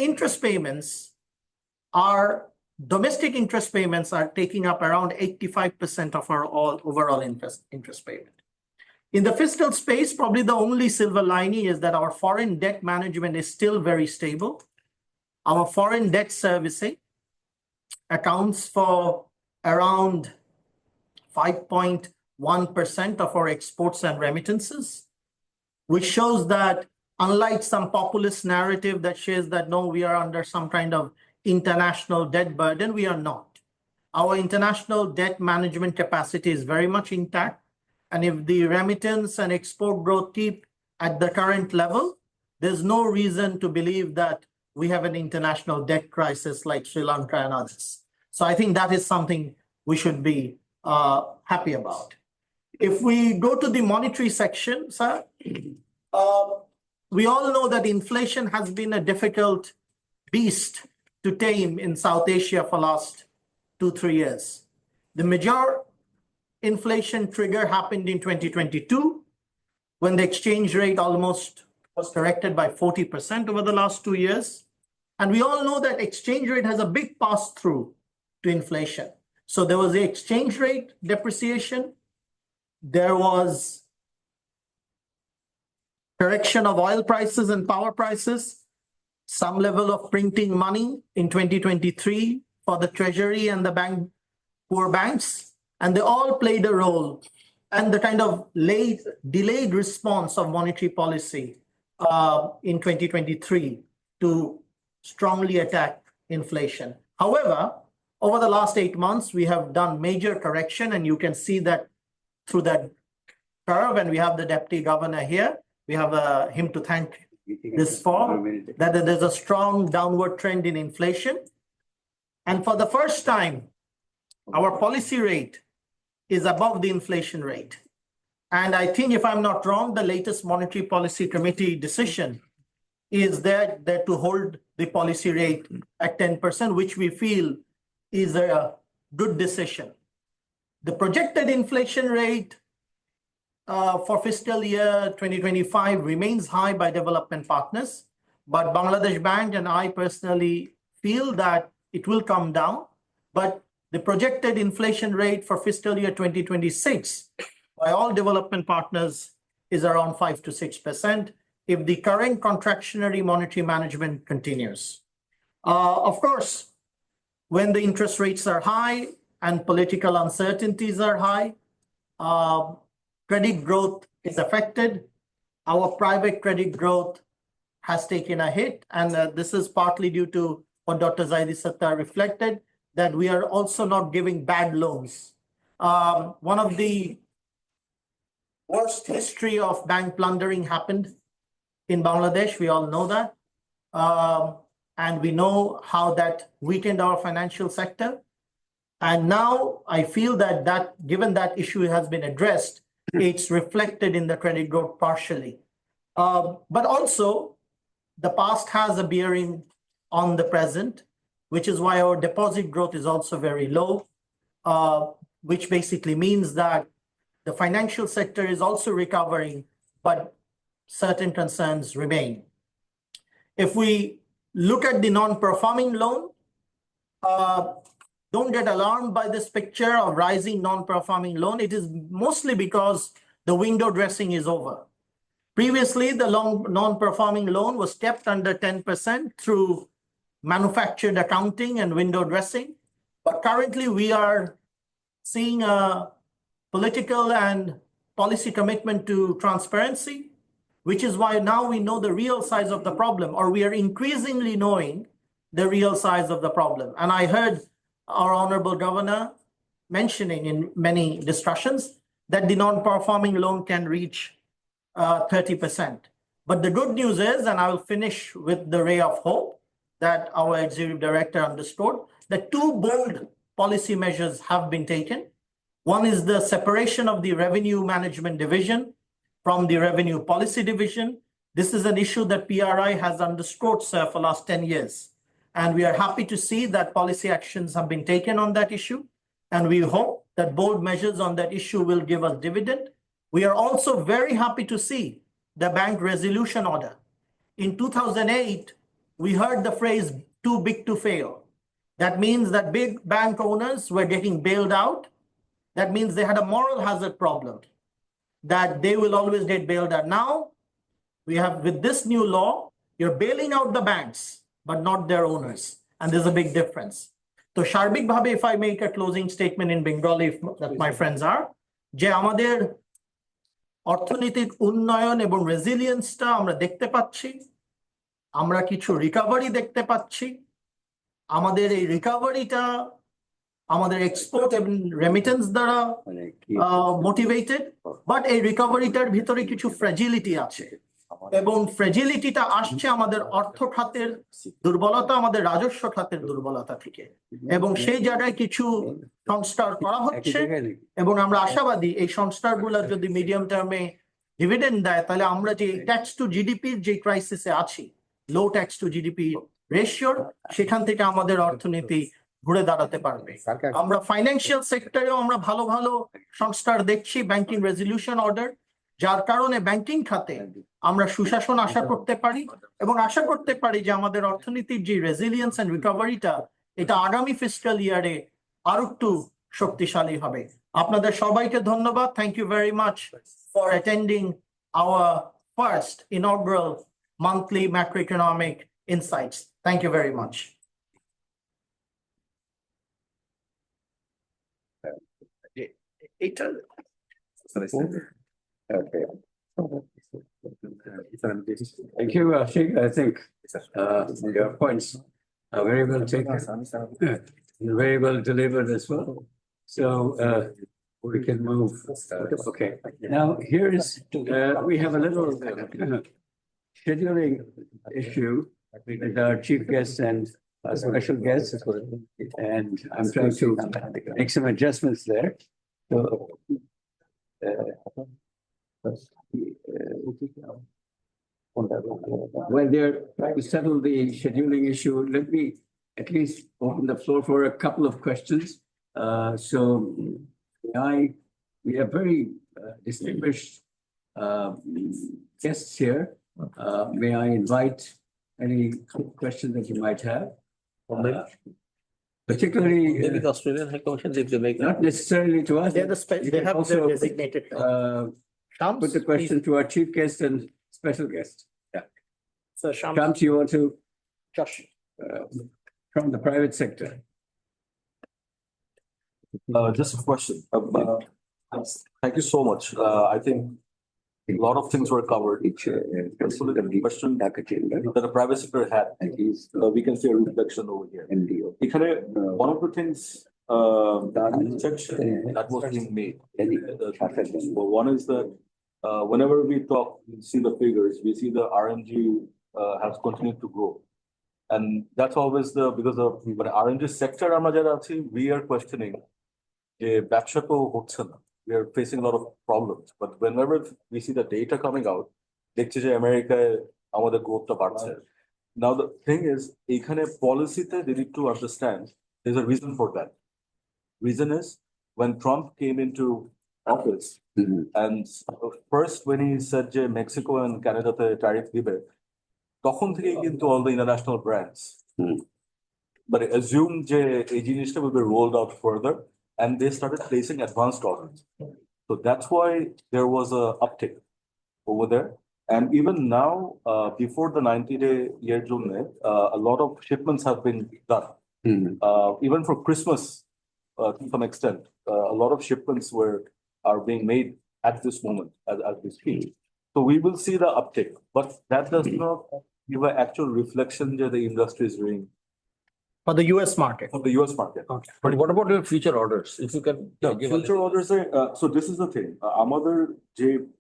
domestic interest payments are taking up around 85% of our overall interest payment. In the fiscal space, probably the only silver lining is that our foreign debt management is still very stable. Our foreign debt servicing accounts for around 5.1% of our exports and remittances, which shows that unlike some populist narrative that says that no, we are under some kind of international debt burden, we are not. Our international debt management capacity is very much intact. And if the remittance and export growth keep at the current level, there's no reason to believe that we have an international debt crisis like Sri Lanka and others. So I think that is something we should be happy about. If we go to the monetary section, sir, we all know that inflation has been a difficult beast to tame in South Asia for last 2-3 years. The major inflation trigger happened in 2022 when the exchange rate almost was corrected by 40% over the last 2 years. And we all know that exchange rate has a big pass through to inflation. So there was the exchange rate depreciation. There was correction of oil prices and power prices, some level of printing money in 2023 for the treasury and the poor banks, and they all played a role. And the kind of delayed response of monetary policy in 2023 to strongly attack inflation. However, over the last 8 months, we have done major correction, and you can see that through that curve, and we have the Deputy Governor here. We have him to thank this for, that there's a strong downward trend in inflation. And for the first time, our policy rate is above the inflation rate. And I think, if I'm not wrong, the latest Monetary Policy Committee decision is that to hold the policy rate at 10%, which we feel is a good decision. The projected inflation rate for fiscal year 2025 remains high by development partners, but Bangladesh Bank and I personally feel that it will come down. But the projected inflation rate for fiscal year 2026 by all development partners is around 5 to 6% if the current contractionary monetary management continues. Of course, when the interest rates are high and political uncertainties are high, credit growth is affected. Our private credit growth has taken a hit, and this is partly due to what Dr. Zaidi Sattar reflected, that we are also not giving bad loans. One of the worst history of bank plundering happened in Bangladesh. We all know that. And we know how that weakened our financial sector. And now I feel that given that issue has been addressed, it's reflected in the credit growth partially. But also, the past has a bearing on the present, which is why our deposit growth is also very low, which basically means that the financial sector is also recovering, but certain concerns remain. If we look at the non-performing loan, don't get alarmed by this picture of rising non-performing loan. It is mostly because the window dressing is over. Previously, the non-performing loan was kept under 10% through manufactured accounting and window dressing. But currently, we are seeing a political and policy commitment to transparency, which is why now we know the real size of the problem, or we are increasingly knowing the real size of the problem. And I heard our Honourable Governor mentioning in many discussions that the non-performing loan can reach 30%. But the good news is, and I will finish with the ray of hope that our Executive Director underscored, that 2 bold policy measures have been taken. One is the separation of the Revenue Management Division from the Revenue Policy Division. This is an issue that PRI has underscored, sir, for the last 10 years. And we are happy to see that policy actions have been taken on that issue. And we hope that bold measures on that issue will give us dividend. We are also very happy to see the bank resolution order. In 2008, we heard the phrase too big to fail. That means that big bank owners were getting bailed out. That means they had a moral hazard problem, that they will always get bailed out. Now, we have, with this new law, you're bailing out the banks, but not their owners. And there's a big difference. So, Sharbik Bhabe, if I make a closing statement in Bengali, that my friends are, যে আমাদের অর্থনৈতিক উন্নয়ন এবং রেজিলিয়েন্সটা আমরা দেখতে পাচ্ছি, আমরা কিছু রিকভারি দেখতে পাচ্ছি, আমাদের এই রিকভারিটা আমাদের এক্সপোর্ট এবং রেমিটেন্স দ্বারা মোটিভেটেড, বাট এই রিকভারিটার ভিতরে কিছু ফ্র্যাজিলিটি আছে, এবং ফ্র্যাজিলিটিটা আসছে আমাদের অর্থ খাতের দুর্বলতা, আমাদের রাজস্ব খাতের দুর্বলতা থেকে, এবং সেই জায়গায় কিছু সংস্কার করা হচ্ছে, এবং আমরা আশাবাদী এই সংস্কারগুলো যদি মিডিয়াম টার্মে ডিভিডেন্ড দেয়, তাহলে আমরা যে ট্যাক্স টু জিডিপির যে ক্রাইসিসে আছি, লো ট্যাক্স টু জিডিপি রেশিওর, সেখান থেকে আমাদের অর্থনীতি ঘুরে দাঁড়াতে পারবে। আমরা ফাইন্যান্সিয়াল সেক্টরেও আমরা ভালো ভালো সংস্কার দেখছি, ব্যাংকিং রেজলিউশন অর্ডার, যার কারণে ব্যাংকিং খাতে আমরা সুশাসন আশা করতে পারি এবং আশা করতে পারি যে আমাদের অর্থনীতির যে রেজিলিয়েন্স এন্ড রিকভারিটা এটা আগামী ফিসক্যাল ইয়ারে আরো একটু শক্তিশালী হবে। আপনাদের সবাইকে ধন্যবাদ। Thank you very much for attending our first inaugural monthly macroeconomic insights. Thank you very much. Okay. Thank you, Ashik. I think your points are very well taken, very well delivered as well. So we can move. Okay. Now here is we have a little scheduling issue with our chief guest and our special guest, and I'm trying to make some adjustments there. So, when they're trying to settle the scheduling issue, let me at least open the floor for a couple of questions. We have very distinguished guests here. May I invite any questions that you might have? Particularly, Maybe the Australian High Commission, if they make. not necessarily to us. They have their designated. Shams, Put the question to our chief guest and special guest. Yeah. So Shams, Shams, you want to, Josh. from the private sector? Just a question. Thank you so much. I think a lot of things were covered. The question that the private sector had, we can see a reflection over here. One of the things that was being made. One is that whenever we talk, we see the figures, we see the RMG has continued to grow. And that's always because of the RMG sector, we are questioning we are facing a lot of problems. But whenever we see the data coming out, America, growth. Now the thing is, policy they need to understand there's a reason for that. Reason is when Trump came into office, and first when he said Mexico and Canada tariff dibe, তখন থেকে কিন্তু all the international brands but assumed এই জিনিসটা will be rolled out further, and they started placing advanced orders. So that's why there was a uptick over there. And even now, before the 90-day year June, a lot of shipments have been done. Even for Christmas, to some extent, a lot of shipments are being made at this moment as we speak. So we will see the uptick, but that does not give an actual reflection that the industry is doing. For the US market. For the US market. Okay. But what about your future orders? If you can give Future orders are, so this is the thing.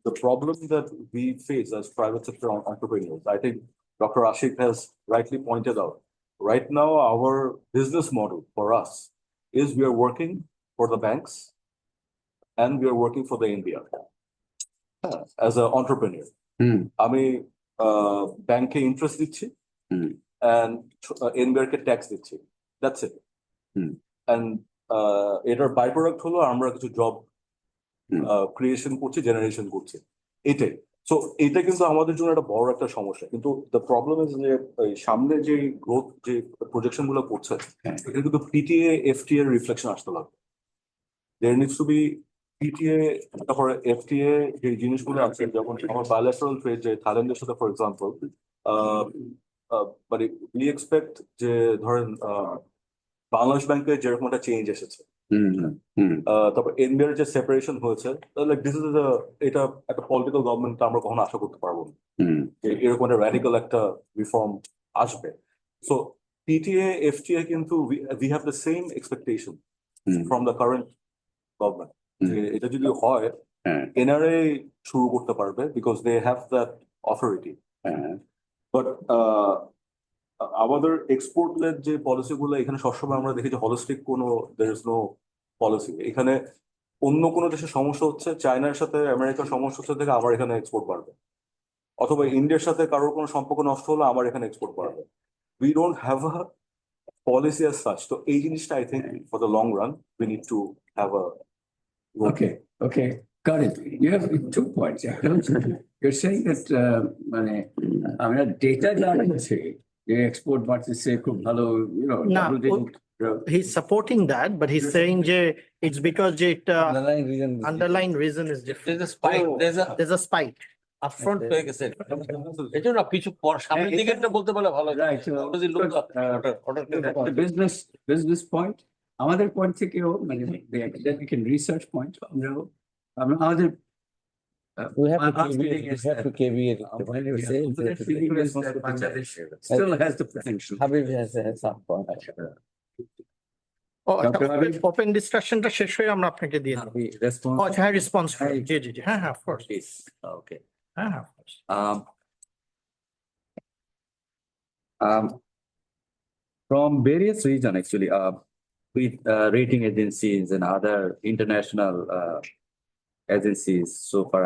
The problem that we face as private sector entrepreneurs, I think Dr. Ashik has rightly pointed out. Right now, our business model for us is we are working for the banks and we are working for the NBR as an entrepreneur. Bank interest দিচ্ছি and NBR K tax দিচ্ছি. That's it. And এটার byproduct হলো আমরা কিছু job creation করছি, generation করছি। এটাই। So এটা কিন্তু আমাদের জন্য একটা বড় একটা সমস্যা। কিন্তু the problem is যে সামনে যে growth যে projection গুলো করছে, এটা কিন্তু PTA, FTA reflection আসতে লাগবে। There needs to be PTA, তারপরে FTA যে জিনিসগুলো আছে, যেমন আমার bilateral trade যে থাইল্যান্ডের সাথে for example, but we expect যে ধরেন বাংলাদেশ ব্যাংকে যেরকম একটা চেঞ্জ এসেছে, তারপর এনবিআর যে সেপারেশন হয়েছে, লাইক দিস ইজ এটা একটা পলিটিক্যাল গভর্নমেন্ট আমরা কখনো আশা করতে পারবো না যে এরকম একটা র্যাডিক্যাল একটা রিফর্ম আসবে। সো পিটিএ এফটিএ কিন্তু we have the same expectation from the current government. এটা যদি হয় এনআরএ শুরু করতে পারবে because they have that authority. But আমাদের এক্সপোর্ট লেড যে পলিসি গুলো এখানে সবসময় আমরা দেখি যে হলিস্টিক কোনো there is no policy. এখানে অন্য কোনো দেশের সমস্যা হচ্ছে, চায়নার সাথে আমেরিকার সমস্যা হচ্ছে থেকে আমার এখানে এক্সপোর্ট বাড়বে, অথবা ইন্ডিয়ার সাথে কারোর কোনো সম্পর্ক নষ্ট হলে আমার এখানে এক্সপোর্ট বাড়বে। We don't have a policy as such. So এই জিনিসটা I think for the long run we need to have a Okay, got it. You have 2 points. You're saying that মানে আমরা ডেটা জানছি যে এক্সপোর্ট বাড়তেছে খুব ভালো, না, double digit growth. he's supporting that, but he's saying যে it's because যে Underlying reason. underlying reason is different. There's a spike, There's a spike. upfront হয়ে গেছে। এই জন্য কিছু সামনের দিকে একটা বলতে পারলে ভালো হতো। Right, so Because look up, the business point, আমাদের point থেকেও মানে the academic and research point, আমাদের We have to our caveat, feeling we is have to that- caveat it. When you say, we Our have to feeling take is that responsibility. Bangladesh still has the potential. Habib has some point. Dr. Habib? Open ডিসকাশনটা শেষ হয়ে আমরা আপনাকে দিয়ে দেবো। Response. আচ্ছা, হ্যাঁ, response Hi. জি জি জি, হ্যাঁ হ্যাঁ, of course, Yes, okay. হ্যাঁ হ্যাঁ, of course. Um, from various regions, actually, with rating agencies and other international agencies, so far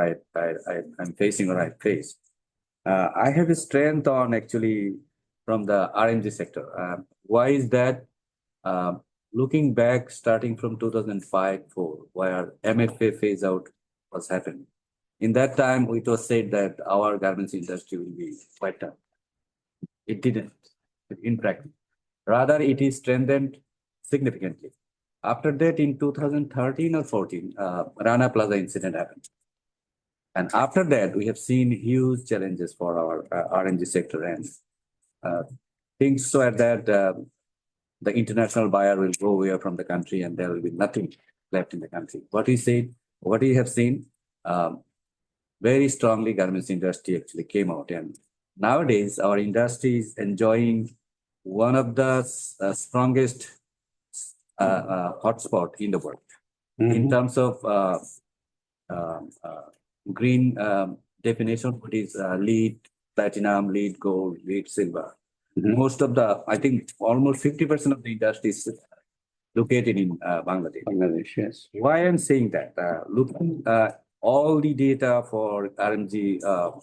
I'm facing or I face. I have a strength on actually from the RMG sector. Why is that? Looking back, starting from 2005-4, where MFA phase out was happening. In that time, it was said that our garments industry will be quite tough. It didn't, in practice. Rather, it is strengthened significantly. After that, in 2013 or 14, Rana Plaza incident happened. And after that, we have seen huge challenges for our RNG sector, and things so that the international buyer will go away from the country and there will be nothing left in the country. What we have seen, very strongly garments industry actually came out, and nowadays our industry is enjoying one of the strongest hotspot in the world in terms of green definition. What is lead platinum, lead gold, lead silver? Most of the, I think almost 50% of the industry is located in Bangladesh. Bangladesh, yes. Why I'm saying that? Looking all the data for RMG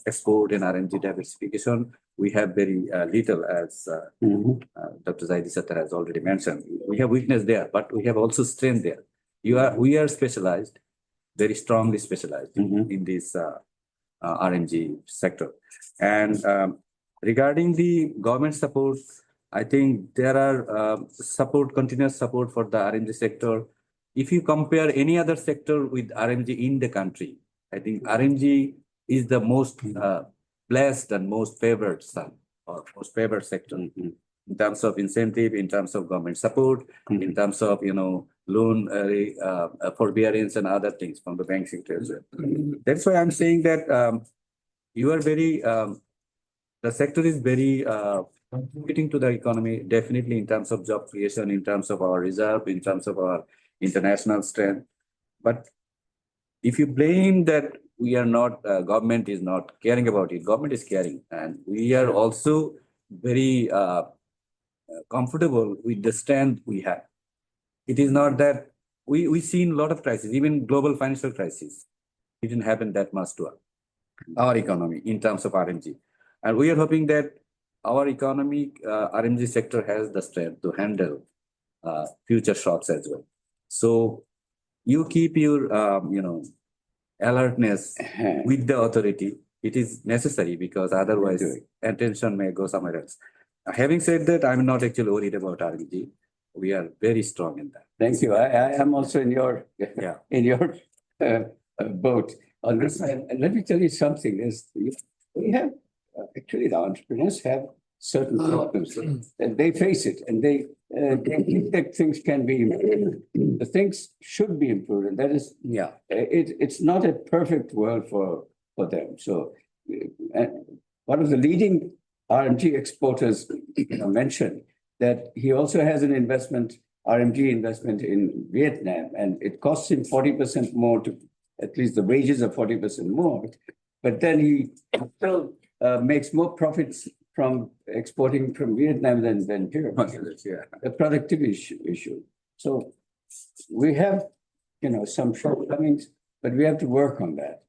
export and RMG diversification, we have very little, as Dr. Zaidi Sattar has already mentioned. We have weakness there, but we have also strength there. We are specialized, very strongly specialized in this RMG sector. And regarding the government support, I think there are continuous support for the RMG sector. If you compare any other sector with RMG in the country, I think RMG is the most blessed and most favored son or most favored sector in terms of incentive, in terms of government support, in terms of loan forbearance and other things from the bank sector as well. That's why I'm saying that you are very. The sector is very contributing to the economy, definitely in terms of job creation, in terms of our reserve, in terms of our international strength. But if you blame that we are not, government is not caring about it, government is caring. And we are also very comfortable with the strength we have. It is not that we've seen a lot of crises, even global financial crisis. It didn't happen that much to our economy in terms of RMG. And we are hoping that our economy, RMG sector has the strength to handle future shocks as well. So you keep your, alertness with the authority. It is necessary because otherwise attention may go somewhere else. Having said that, I'm not actually worried about RMG. We are very strong in that. Thank you. I am also in your boat on this. And let me tell you something. We have actually the entrepreneurs have certain problems and they face it, and they think that things can be improved. The things should be improved, and that is it's not a perfect world for them. So one of the leading RMG exporters mentioned that he also has an RMG investment in Vietnam, and it costs him 40% more to, at least the wages are 40% more, but then he still makes more profits from exporting from Vietnam than here. The productivity issue. So we have, some shortcomings, but we have to work on that.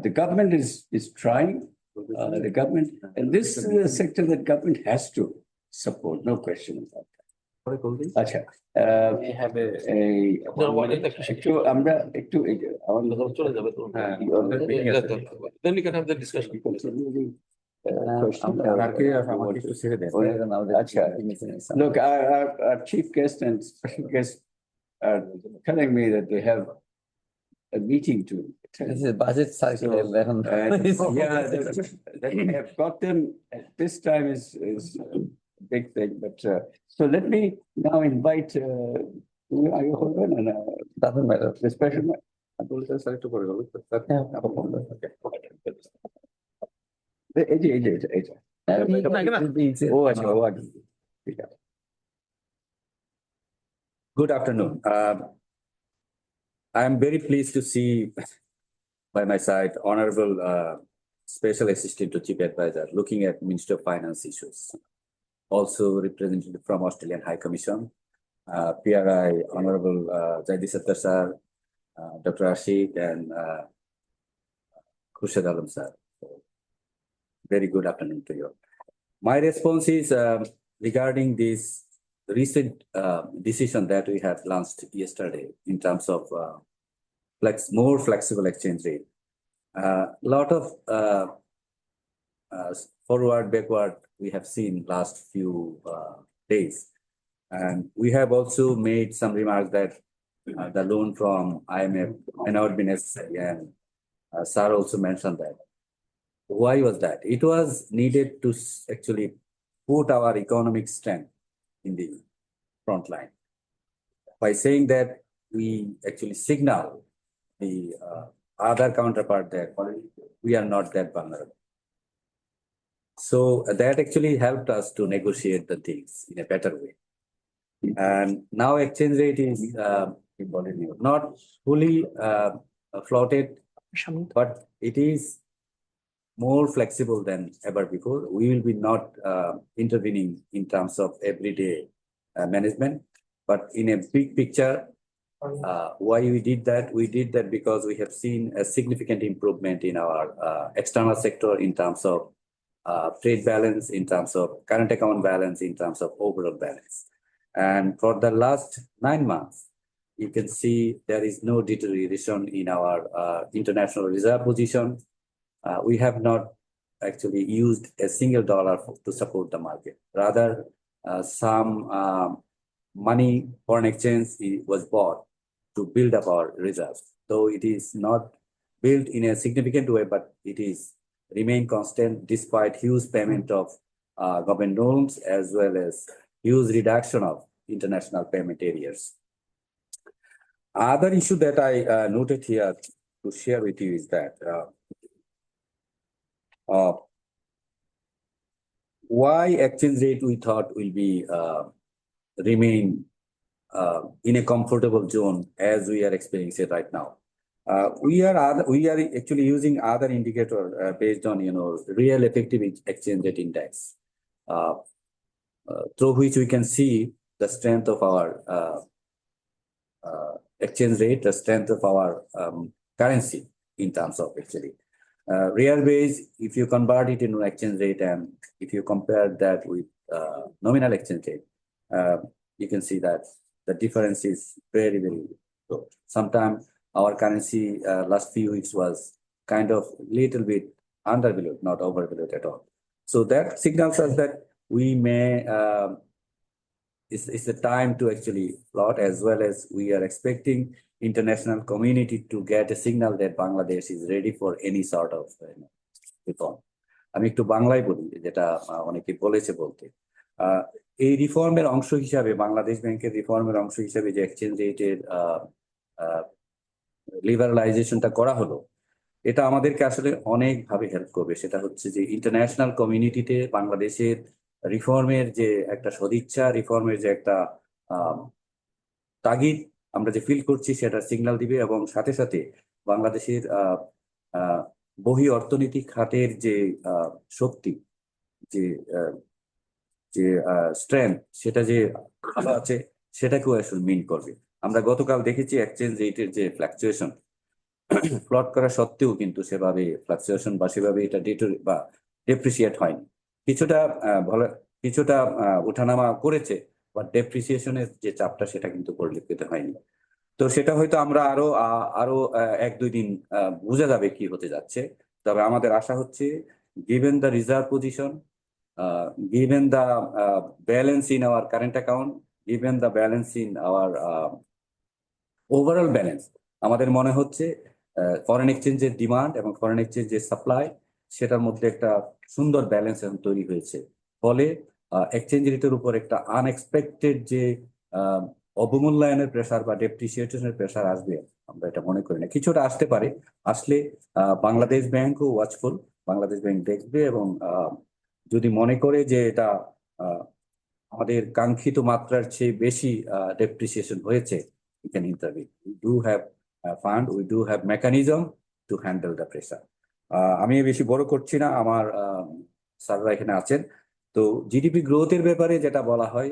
The government is trying. The government, and this is a sector that government has to support, no question about that. আচ্ছা We have a একটু আমরা একটু আমার চলে যাবে তো। হ্যাঁ, Then we can have the discussion. আমাকে একটু ছেড়ে দেন। আচ্ছা look our chief guest and special guest are telling me that they have a meeting to attend. This is budget cycle. Yeah, that we have got them at this time is a big thing, but so let me now invite who are you holding and Doesn't matter. the special man. একটু করে বলুন। এই যে ও আচ্ছা ও আগে ঠিক আছে। Good afternoon. I am very pleased to see by my side Honourable Special Assistant to Chief Advisor looking at Ministry of Finance issues. Also representative from Australian High Commission, PRI, Honourable Zaidi Sattar sir, Dr. Ashik and Khurshid Alam sir. Very good afternoon to you. My response is regarding this recent decision that we have launched yesterday in terms of more flexible exchange rate. Lot of forward, backward we have seen last few days, and we have also made some remarks that the loan from IMF may not be necessary, and sir also mentioned that. Why was that? It was needed to actually put our economic strength in the front line. By saying that, we actually signal the other counterpart that we are not that vulnerable. So that actually helped us to negotiate the things in a better way. And now exchange rate is not fully floated, but it is more flexible than ever before. We will be not intervening in terms of everyday management, but in a big picture, why we did that? We did that because we have seen a significant improvement in our external sector in terms of trade balance, in terms of current account balance, in terms of overall balance. And for the last 9 months, you can see there is no deterioration in our international reserve position. We have not actually used a single dollar to support the market. Rather, some money, foreign exchange was bought to build up our reserves. Though it is not built in a significant way, but it is remain constant despite huge payment of government loans as well as huge reduction of international payment arrears. Other issue that I noted here to share with you is that why exchange rate we thought will be remain in a comfortable zone as we are experiencing right now. We are actually using other indicator based on real effective exchange rate index, through which we can see the strength of our exchange rate, the strength of our currency in terms of actually. Real base, if you convert it into exchange rate and if you compare that with nominal exchange rate, you can see that the difference is very, very low. Sometimes our currency last few weeks was kind of little bit undervalued, not overvalued at all. So that signals us that we may, it's the time to actually plot, as well as we are expecting international community to get a signal that Bangladesh is ready for any sort of reform. আমি একটু বাংলায় বলি, যেটা অনেকে বলেছে বলতে। এই রিফর্মের অংশ হিসাবে, বাংলাদেশ ব্যাংকের রিফর্মের অংশ হিসাবে যে এক্সচেঞ্জ রেটের লিবারালাইজেশনটা করা হলো, এটা আমাদেরকে আসলে অনেকভাবে হেল্প করবে। সেটা হচ্ছে যে ইন্টারন্যাশনাল কমিউনিটিতে বাংলাদেশের রিফর্মের যে একটা সদিচ্ছা, রিফর্মের যে একটা তাগিদ আমরা যে ফিল করছি, সেটা সিগন্যাল দিবে, এবং সাথে সাথে বাংলাদেশের বহি অর্থনৈতিক খাতের যে শক্তি, যে স্ট্রেংথ, সেটা যে ভালো আছে, সেটাকেও আসলে মিন করবে। আমরা গতকাল দেখেছি এক্সচেঞ্জ রেটের যে ফ্লাকচুয়েশন, প্লট করা সত্ত্বেও কিন্তু সেভাবে ফ্লাকচুয়েশন বা সেভাবে এটা ডেপ্রিসিয়েট হয়নি। কিছুটা ওঠানামা করেছে, বা ডেপ্রিসিয়েশনের যে চাপটা সেটা কিন্তু পরিলক্ষিত হয়নি। তো সেটা হয়তো আমরা আরো 1-2 দিন বোঝা যাবে কি হতে যাচ্ছে। তবে আমাদের আশা হচ্ছে, given the reserve position, given the balance in our current account, given the balance in our overall balance, আমাদের মনে হচ্ছে ফরেন এক্সচেঞ্জের ডিমান্ড এবং ফরেন এক্সচেঞ্জের সাপ্লাই সেটার মধ্যে একটা সুন্দর ব্যালেন্স এখন তৈরি হয়েছে। ফলে এক্সচেঞ্জ রেটের উপর একটা আনএক্সপেক্টেড যে অবমূল্যায়নের প্রেসার বা ডেপ্রিসিয়েশনের প্রেসার আসবে, আমরা এটা মনে করি না। কিছুটা আসতে পারে, আসলে বাংলাদেশ ব্যাংকও ওয়াচফুল, বাংলাদেশ ব্যাংক দেখবে এবং যদি মনে করে যে এটা আমাদের কাঙ্ক্ষিত মাত্রার চেয়ে বেশি ডেপ্রিসিয়েশন হয়েছে, we can intervene. We do have fund, we do have mechanism to handle the pressure. আমি বেশি বড় করছি না, আমার স্যাররা এখানে আছেন। তো জিডিপি গ্রোথের ব্যাপারে যেটা বলা হয়,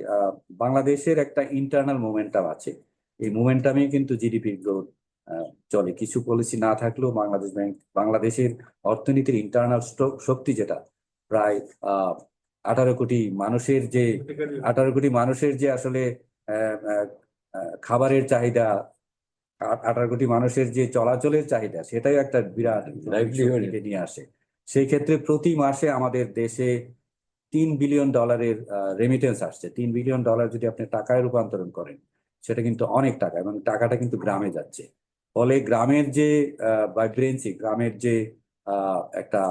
বাংলাদেশের একটা ইন্টারনাল মোমেন্টাম আছে। এই মোমেন্টামে কিন্তু জিডিপি গ্রোথ চলে। কিছু পলিসি না থাকলেও বাংলাদেশের অর্থনীতির ইন্টারনাল শক্তি যেটা প্রায় 18 কোটি মানুষের যে আসলে খাবারের চাহিদা, 18 কোটি মানুষের যে চলাচলের চাহিদা, সেটাই একটা বিরাট লাইভলিহুড নিয়ে আসে। সেই ক্ষেত্রে প্রতি মাসে আমাদের দেশে $3 বিলিয়ন রেমিটেন্স আসছে। $3 বিলিয়ন যদি আপনি টাকায় রূপান্তরণ করেন, সেটা কিন্তু অনেক টাকা, এবং টাকাটা কিন্তু গ্রামে যাচ্ছে। ফলে গ্রামের যে ভাইব্রেন্সি, গ্রামের যে একটা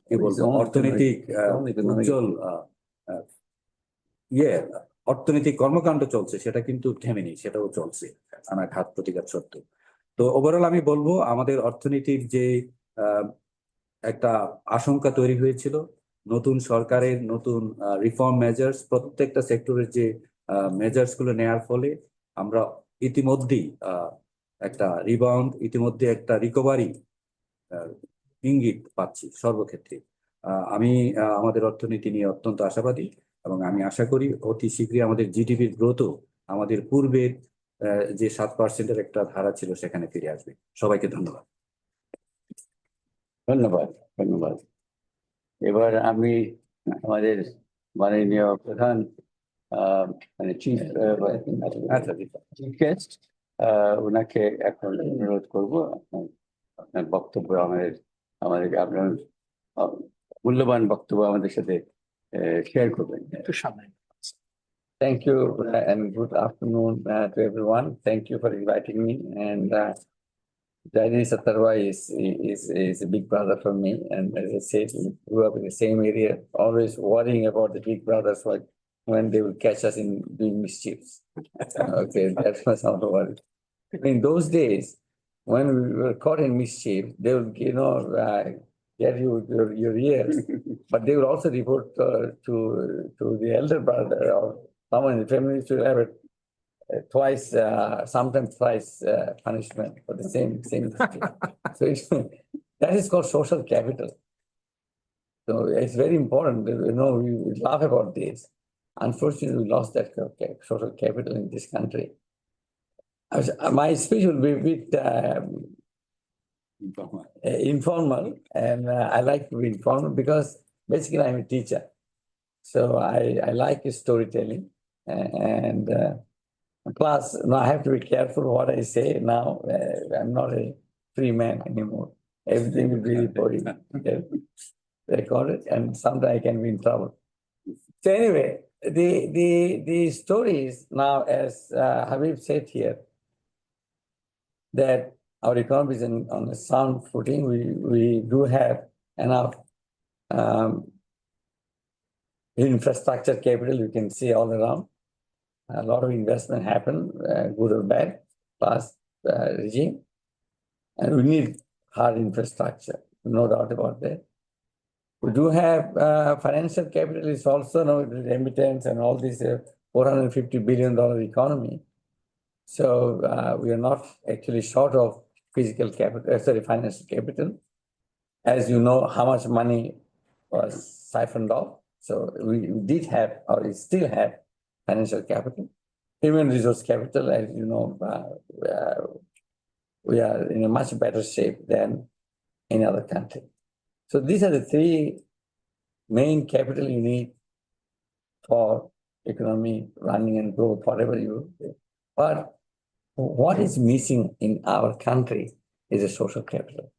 কি বলবো অর্থনৈতিক উজ্জ্বল অর্থনৈতিক কর্মকাণ্ড চলছে, সেটা কিন্তু থেমেনি, সেটাও চলছে আমার ঘাত প্রতিঘাত সত্ত্বেও। তো ওভারঅল আমি বলবো, আমাদের অর্থনীতির যে একটা আশঙ্কা তৈরি হয়েছিল, নতুন সরকারের নতুন রিফর্ম মেজার্স, প্রত্যেকটা সেক্টরের যে মেজার্স গুলো নেওয়ার ফলে আমরা ইতিমধ্যেই একটা রিবাউন্ড, ইতিমধ্যে একটা রিকভারি ইঙ্গিত পাচ্ছি সর্বক্ষেত্রে। আমি আমাদের অর্থনীতি নিয়ে অত্যন্ত আশাবাদী, এবং আমি আশা করি অতি শীঘ্রই আমাদের জিডিপির গ্রোথও আমাদের পূর্বের যে 7%-এর একটা ধারা ছিল সেখানে ফিরে আসবে। সবাইকে ধন্যবাদ। ধন্যবাদ। এবার আমি আমাদের মাননীয় প্রধান মানে চিফ গেস্ট, ওনাকে এখন অনুরোধ করবো আপনার বক্তব্য আমাদের আপনার মূল্যবান বক্তব্য আমাদের সাথে শেয়ার করবেন। Thank you and good afternoon to everyone. Thank you for inviting me. And Zaidi Sattar is a big brother for me. And as I said, we grew up in the same area, always worrying about the big brothers when they will catch us in doing mischiefs. Okay, that was not the worry. In those days, when we were caught in mischief, they would, get you your ears, but they would also report to the elder brother or someone in the family to have it twice, sometimes thrice punishment for the same mistake. So that is called social capital. So it's very important. We laugh about this. Unfortunately, we lost that social capital in this country. My speech will be a bit informal, and I like to be informal because basically I'm a teacher. So I like storytelling, and plus, I have to be careful what I say now. I'm not a free man anymore. Everything will be recorded, and sometimes I can be in trouble. So anyway, the stories now, as Habib said here, that our economy is on a sound footing. We do have enough infrastructure capital. You can see all around. A lot of investment happen, good or bad, past regime. And we need hard infrastructure, no doubt about that. We do have financial capital is also now remittance and all this $450 billion economy. So we are not actually short of physical capital, financial capital. As you know, how much money was siphoned off. So we did have, or we still have, financial capital. Human resource capital, as you know, we are in a much better shape than any other country. So these are the three main capital you need for economy running and growth, whatever you do. But what is missing in our country is a social capital.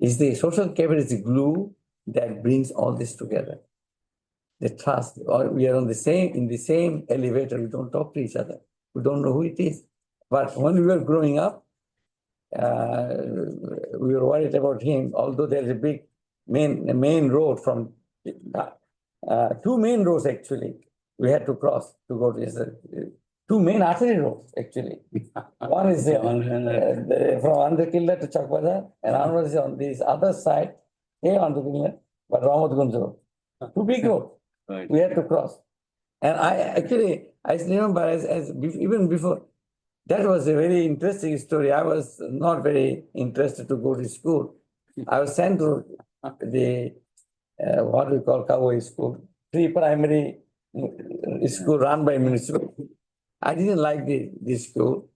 Is the social capital is the glue that brings all this together. The trust, or we are on the same in the same elevator, we don't talk to each other. We don't know who it is. But when we were growing up, we were worried about him, although there's a big main road from two main roads actually we had to cross to go to two main artery roads actually. One is from Andhra to Chakbazar, and another is on this other side, Andhra, but Ramadgunj Road. Two big roads we had to cross. And I remember even before, that was a very interesting story. I was not very interested to go to school. I was sent to the, what we call cowboy school, pre-primary school run by municipality. I didn't like this school.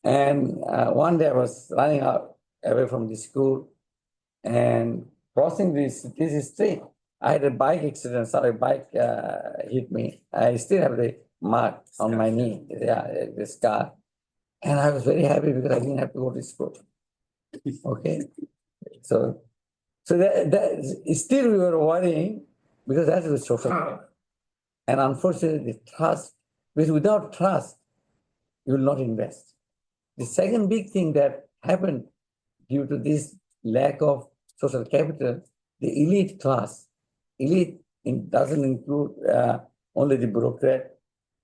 And one day I was running out away from the school and crossing this street. I had a bike accident, so a bike hit me. I still have the mark on my knee, the scar. And I was very happy because I didn't have to go to school. Okay. So that still we were worrying because that was social care. And unfortunately, the trust, because without trust, you will not invest. The second big thing that happened due to this lack of social capital, the elite class. Elite doesn't include only the bureaucrat,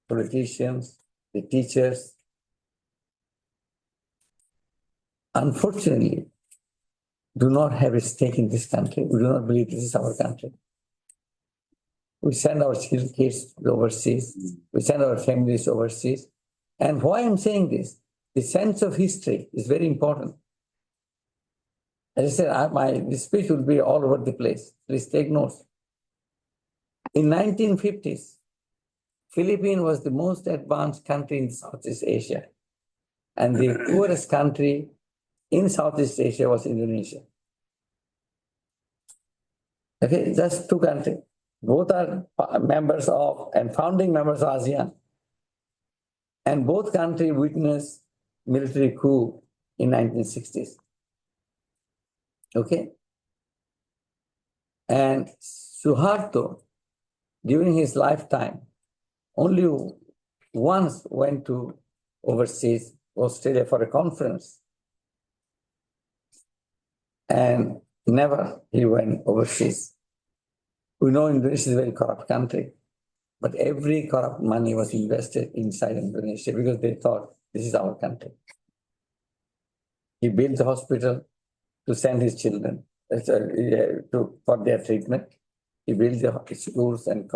politicians, the teachers. Unfortunately, do not have a stake in this country. We do not believe this is our country. We send our kids overseas. We send our families overseas. And why I'm saying this, the sense of history is very important. As I said, this speech will be all over the place. Please take notes. In 1950s, Philippines was the most advanced country in Southeast Asia. And the poorest country in Southeast Asia was Indonesia. Okay, just two countries. Both are members of and founding members of ASEAN. And both countries witnessed military coup in 1960s. Okay? And Suharto, during his lifetime, only once went to overseas, Australia, for a conference. And never he went overseas. We know Indonesia is a very corrupt country, but every corrupt money was invested inside Indonesia because they thought this is our country. He built a hospital to send his children for their treatment. He built the schools and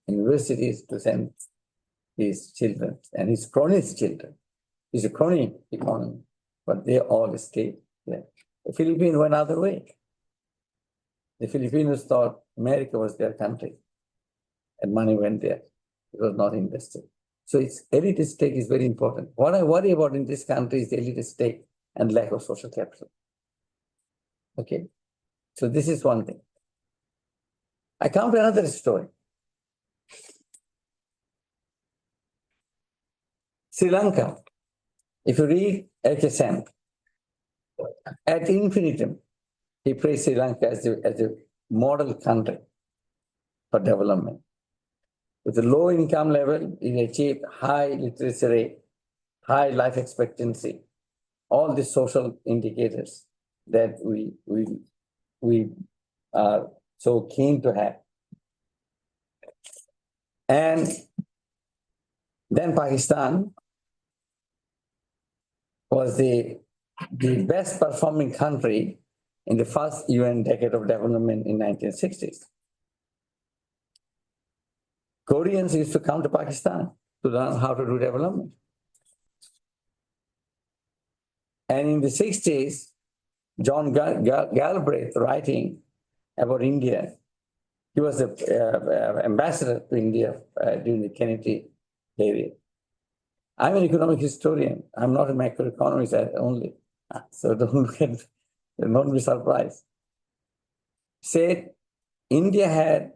universities to send his children and his cronies' children. It's a crony economy, but they all stayed there. The Philippines went other way. The Filipinos thought America was their country, and money went there. It was not invested. So its elite stake is very important. What I worry about in this country is the elite stake and lack of social capital. Okay, so this is one thing. I come to another story. Sri Lanka. If you read HSM, ad infinitum, he praised Sri Lanka as a model country for development. With a low income level, it achieved high literacy rate, high life expectancy, all the social indicators that we are so keen to have. And then Pakistan was the best performing country in the first UN decade of development in 1960s. Koreans used to come to Pakistan to learn how to do development. And in the 60s, John Galbraith, writing about India, he was the ambassador to India during the Kennedy period. I'm an economic historian. I'm not a macroeconomist only. So don't be surprised. Said India had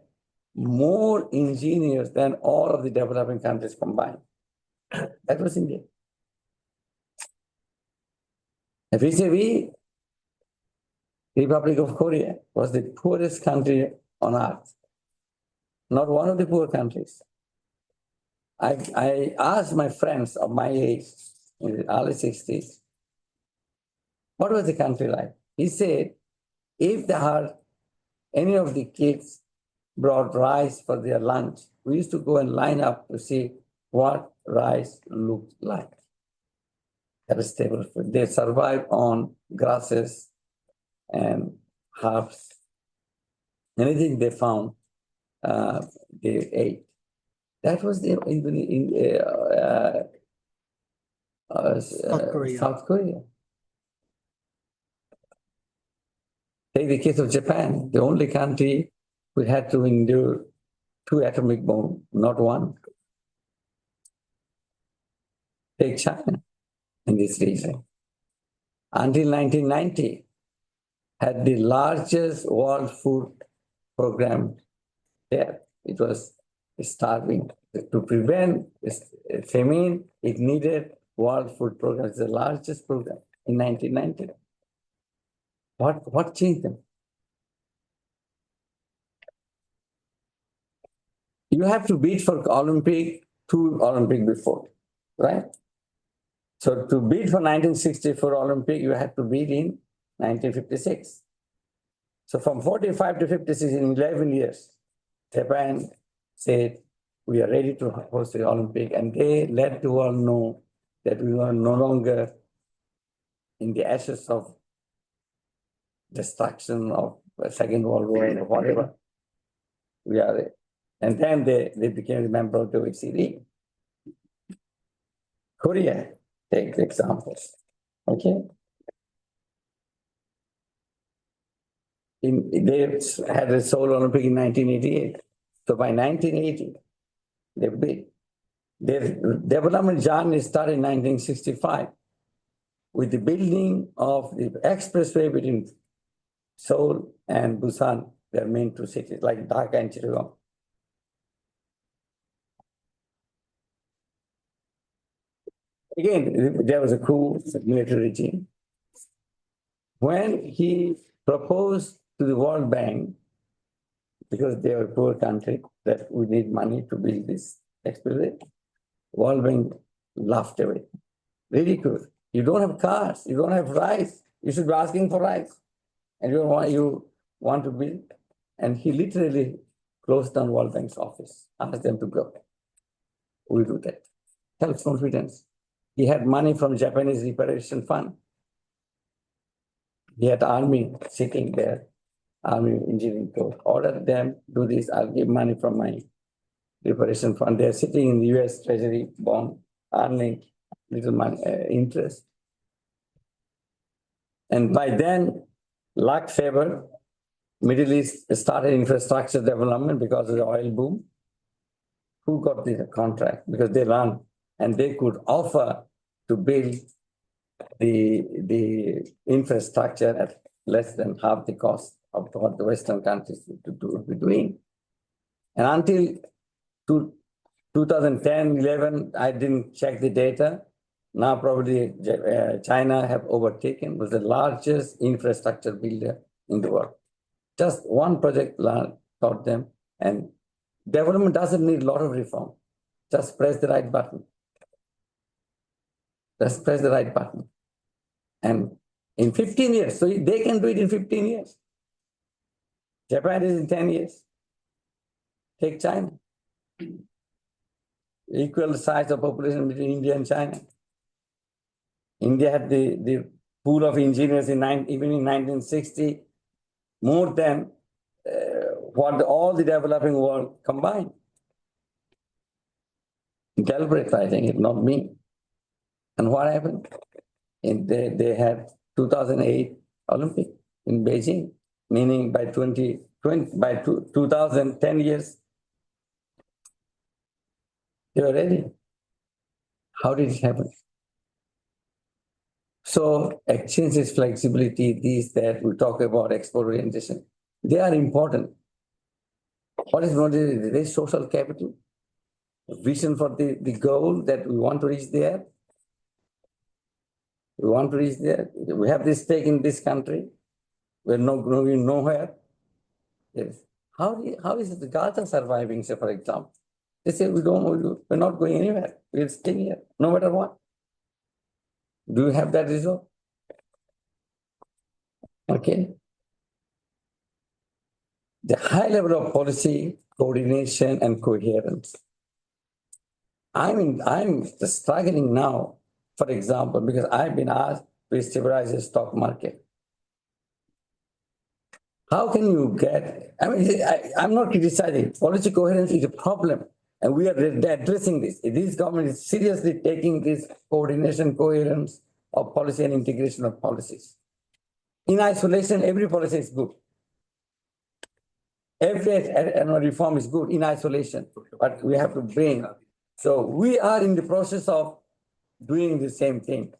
more engineers than all of the developing countries combined. That was India. Vis-a-vis, Republic of Korea was the poorest country on earth. Not one of the poor countries. I asked my friends of my age, in the early 60s, what was the country like? He said, if they had any of the kids brought rice for their lunch, we used to go and line up to see what rice looked like. That was stable food. They survived on grasses and herbs. Anything they found, they ate. That was the South Korea. Take the case of Japan, the only country who had to endure 2 atomic bombs, not one. Take China in this region. Until 1990, had the largest world food program there. It was starving. To prevent famine, it needed world food program. It's the largest program in 1990. What changed them? You have to bid for Olympic, 2 Olympic before, right? So to bid for 1964 Olympic, you had to bid in 1956. So from 45 to 56, in 11 years, Japan said, we are ready to host the Olympic, and they let the world know that we were no longer in the ashes of destruction of the Second World War or whatever. We are, and then they became a member of the OECD. Korea, take the examples, okay? They had a Seoul Olympic in 1988. So by 1980, they bid. Their development journey started in 1965 with the building of the expressway between Seoul and Busan, their main 2 cities, like Dhaka and Chittagong. Again, there was a coup, military regime. When he proposed to the World Bank, because they were a poor country, that we need money to build this expressway, World Bank laughed away. Ridiculous. You don't have cars, you don't have rice, you should be asking for rice. And you want to build. And he literally closed down World Bank's office, asked them to go. We'll do that. Self-confidence. He had money from Japanese Reparation Fund. He had army sitting there, army engineering corps. Ordered them, do this, I'll give money from my reparation fund. They're sitting in the US Treasury bond, earning little money, interest. And by then, luck favored, Middle East started infrastructure development because of the oil boom. Who got the contract? Because they run and they could offer to build the infrastructure at less than half the cost of what the Western countries would be doing. And until 2010, 11, I didn't check the data. Now probably China have overtaken, was the largest infrastructure builder in the world. Just one project taught them, and development doesn't need a lot of reform. Just press the right button. Just press the right button. And in 15 years, so they can do it in 15 years. Japan is in 10 years. Take China. Equal size of population between India and China. India had the pool of engineers even in 1960, more than what all the developing world combined. Galbraith writing it, not me. And what happened? They had 2008 Olympic in Beijing, meaning by 2010 years, they were ready. How did it happen? So exchanges, flexibility, these that we talk about, export orientation, they are important. What is not the social capital? Vision for the goal that we want to reach there. We want to reach there. We have this stake in this country. We're not going nowhere. Yes. How is the Gaza surviving, say, for example? They say we're not going anywhere. We'll stay here, no matter what. Do you have that result? Okay. The high level of policy, coordination, and coherence. I'm struggling now, for example, because I've been asked to stabilize the stock market. How can you get, I'm not criticizing, policy coherence is a problem, and we are addressing this. This government is seriously taking this coordination, coherence of policy and integration of policies. In isolation, every policy is good. Every reform is good in isolation, but we have to bring. So we are in the process of doing the same thing.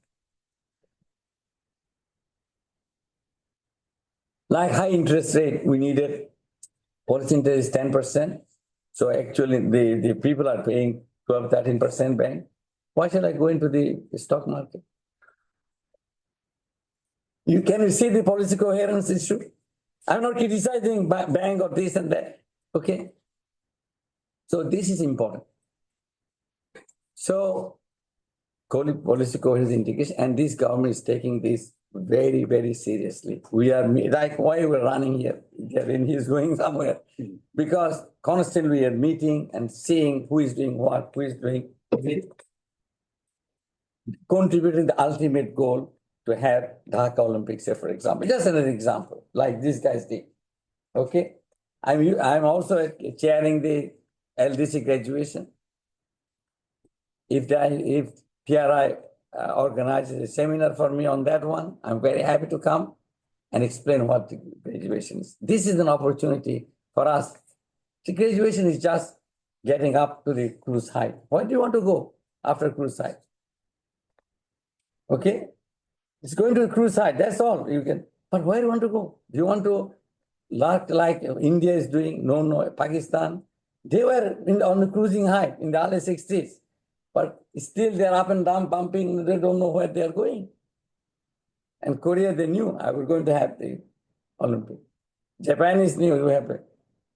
Like high interest rate, we needed policy interest is 10%. So actually the people are paying 12, 13% bank. Why should I go into the stock market? Can you see the policy coherence issue? I'm not criticizing bank or this and that. Okay. So this is important. So policy coherence integration, and this government is taking this very, very seriously. We are like why we're running here. When he's going somewhere. Because constantly we are meeting and seeing who is doing what, who is doing contributing the ultimate goal to have Dhaka Olympics, say, for example. Just another example, like these guys did. Okay. I'm also chairing the LDC graduation. If PRI organizes a seminar for me on that one, I'm very happy to come and explain what the graduation is. This is an opportunity for us. The graduation is just getting up to the cruise height. Where do you want to go after cruise height? Okay, it's going to the cruise height. That's all you can. But where do you want to go? Do you want to like India is doing? No, Pakistan. They were on the cruising height in the early 60s. But still they're up and down, bumping, they don't know where they're going. And Korea, they knew I was going to have the Olympic. Japanese knew we have to.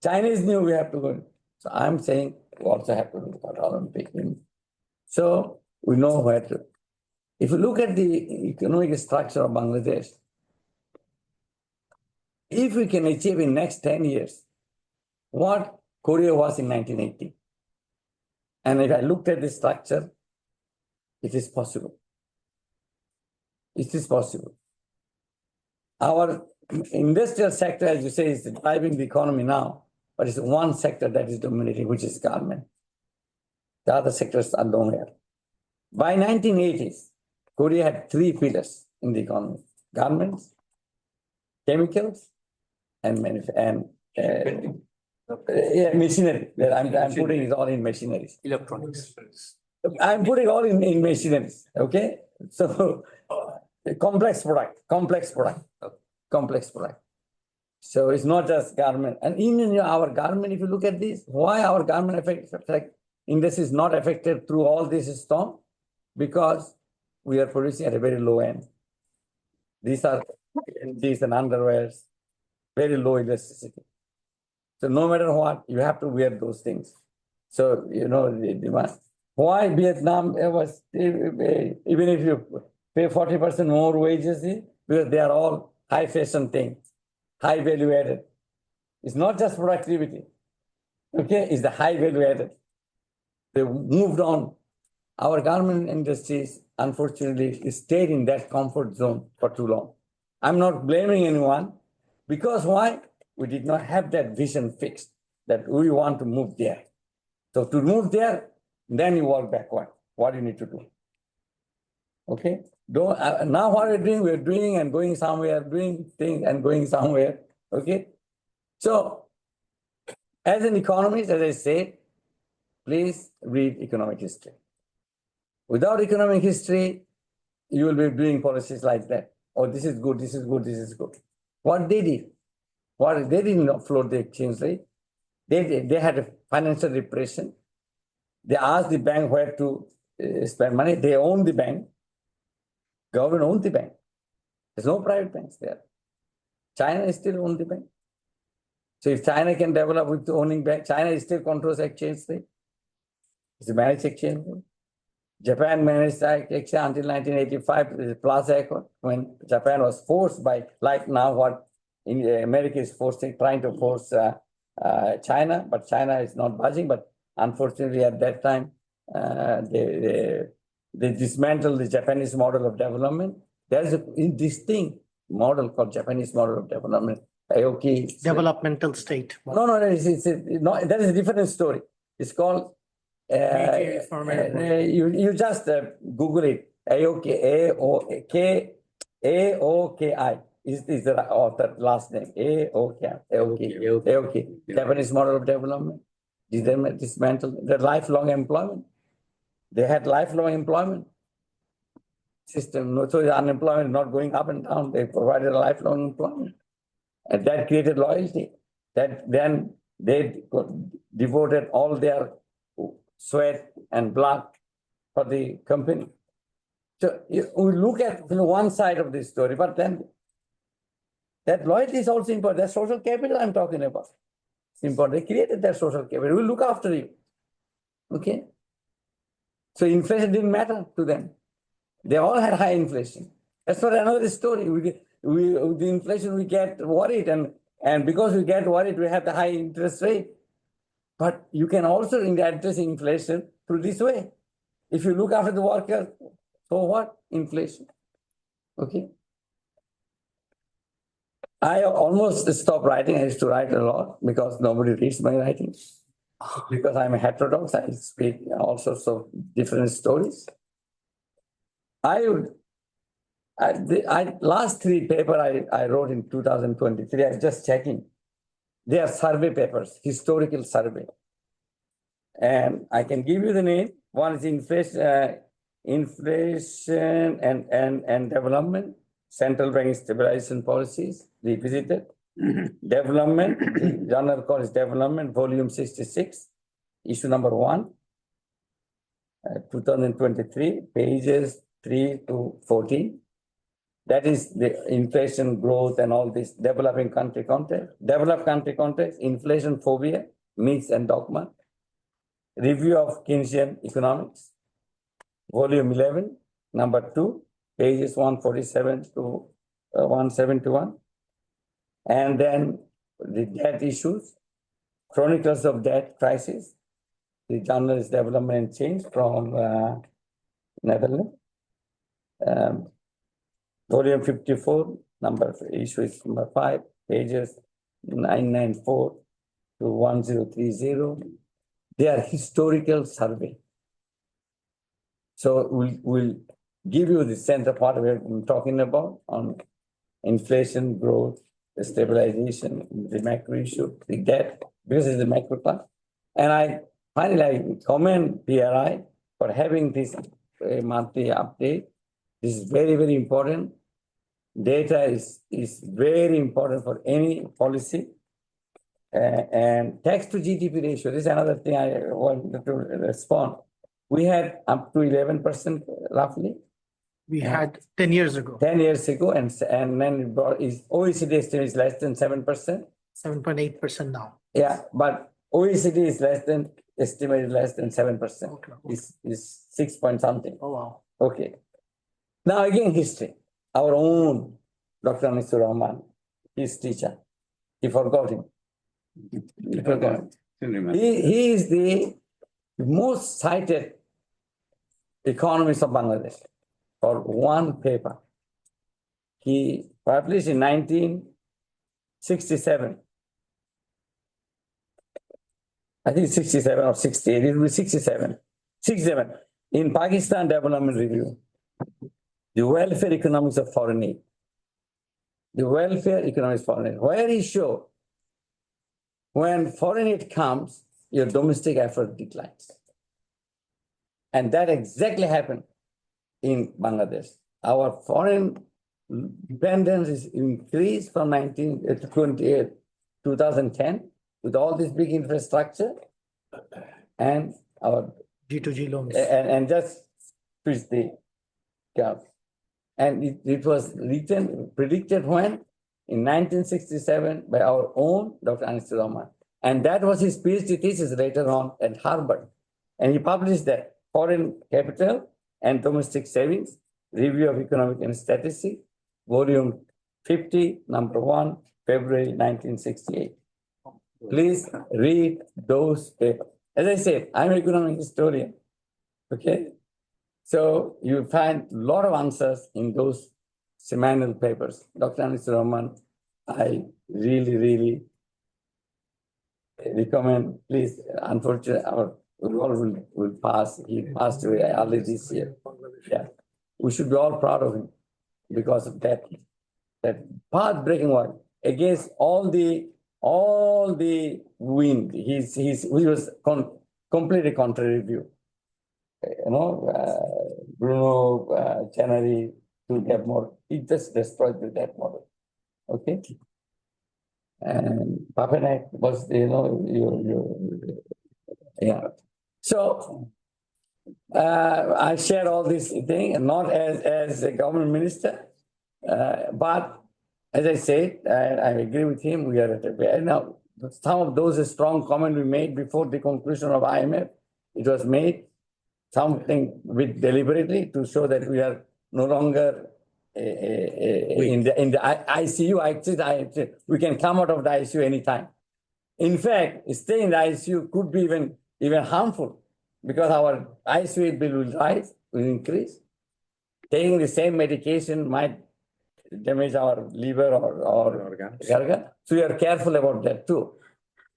Chinese knew we have to go. So I'm saying we also have to do the Olympic. So we know where to. If you look at the economic structure of Bangladesh, if we can achieve in next 10 years what Korea was in 1980, and if I looked at the structure, it is possible. It is possible. Our industrial sector, as you say, is driving the economy now, but it's one sector that is dominating, which is garment. The other sectors are nowhere. By 1980s, Korea had 3 pillars in the economy: garments, chemicals, and machinery. I'm putting it all in machineries. Electronics. I'm putting all in machineries. Okay, so complex product. So it's not just garment. And in our garment, if you look at this, why our garment industry is not affected through all this storm? Because we are producing at a very low end. These are these and underwears, very low elasticity. So no matter what, you have to wear those things. So, the demand. Why Vietnam was, even if you pay 40% more wages, because they are all high fashion things, high value added. It's not just productivity. Okay, it's the high value added. They moved on. Our garment industries, unfortunately, stayed in that comfort zone for too long. I'm not blaming anyone, because why? We did not have that vision fixed that we want to move there. So to move there, then you work backward. What do you need to do? Okay. Now what we're doing and going somewhere, doing things and going somewhere. Okay. So as an economist, as I said, please read economic history. Without economic history, you will be doing policies like that. Oh, this is good, this is good, this is good. What they did? They did not float the exchange rate. They had a financial repression. They asked the bank where to spend money. They own the bank. Government owns the bank. There's no private banks there. China is still owns the bank. So if China can develop with owning bank, China still controls exchange rate. It's a managed exchange rate. Japan managed exchange until 1985, the Plaza Accord, when Japan was forced by, like now what in America is trying to force China, but China is not budging. But unfortunately, at that time, they dismantled the Japanese model of development. There's a distinct model called Japanese model of development. Aoki. Developmental state. No, that is a different story. It's called. You just Google it. Aoki is the author last name. Aoki. Japanese model of development. Dismantle the lifelong employment. They had lifelong employment system. So the unemployment not going up and down. They provided a lifelong employment, and that created loyalty. That then they devoted all their sweat and blood for the company. So we look at one side of this story, but then that loyalty is also important. That's social capital I'm talking about. It's important. They created their social capital. We look after you. Okay. So inflation didn't matter to them. They all had high inflation. That's for another story. The inflation, we get worried, and because we get worried, we have the high interest rate. But you can also address inflation through this way. If you look after the workers, so what? Inflation. Okay. I almost stopped writing. I used to write a lot because nobody reads my writing. Because I'm a heterodox, I speak all sorts of different stories. Last three papers I wrote in 2023, I'm just checking. They are survey papers, historical survey. And I can give you the name. One is inflation and development, central bank stabilization policies, revisited. Development, the journal called is Development, volume 66, issue number 1, 2023, pages 3 to 14. That is the inflation growth and all this developing country context. Developed country context, inflation phobia, myths and dogma. Review of Keynesian economics, volume 11, number 2, pages 147 to 171. And then the debt issues, chronicles of debt crisis. The journal is Development and Change from Netherlands. Volume 54, issue is number 5, pages 994 to 1030. They are historical survey. So we'll give you the sense of what we're talking about on inflation, growth, the stabilization, the macro issue, the debt, because it's the macro class. And I commend PRI for having this monthly update. This is very, very important. Data is very important for any policy. And tax to GDP ratio, this is another thing I wanted to respond. We had up to 11% roughly. We had 10 years ago. 10 years ago, and then OECD estimate is less than 7%. 7.8% now. Yeah, but OECD is estimate is less than 7%. Okay. Is 6 point something. Oh, wow. Okay. Now again, history. Our own Dr. Ashikur Rahman, his teacher. He forgot him. He forgot him. He is the most cited economist of Bangladesh for one paper. He published in 1967. I think 67 or 68. It will be 67. 67. In Pakistan Development Review, the welfare economics of foreign aid. The welfare economics of foreign aid, where he showed when foreign aid comes, your domestic effort declines. And that exactly happened in Bangladesh. Our foreign dependence is increased from 2010 with all this big infrastructure and our G2G loans. and just switch the curve. And it was predicted when? In 1967 by our own Dr. Ashikur Rahman. And that was his PhD thesis later on at Harvard. And he published that Foreign Capital and Domestic Savings, Review of Economic and Statistics, Volume 50, number 1, February 1968. Please read those papers. As I said, I'm an economic historian. Okay? So you find a lot of answers in those seminal papers. Dr. Ashikur Rahman, I really recommend, please, unfortunately, our role will pass. He passed away early this year. Yeah. We should be all proud of him because of that path-breaking work against all the wind. He was completely contrary view. You know, Bruno Chenery to get more. He just destroyed that model. Okay. And Papanek was, yeah. So I share all this thing, not as a government minister, but as I said, I agree with him. We are now. Some of those strong comments we made before the conclusion of IMF, it was made something with deliberately to show that we are no longer in the ICU. Actually, we can come out of the ICU anytime. In fact, staying in the ICU could be even harmful because our ICU bill will rise, will increase. Taking the same medication might damage our liver or organ. So we are careful about that too.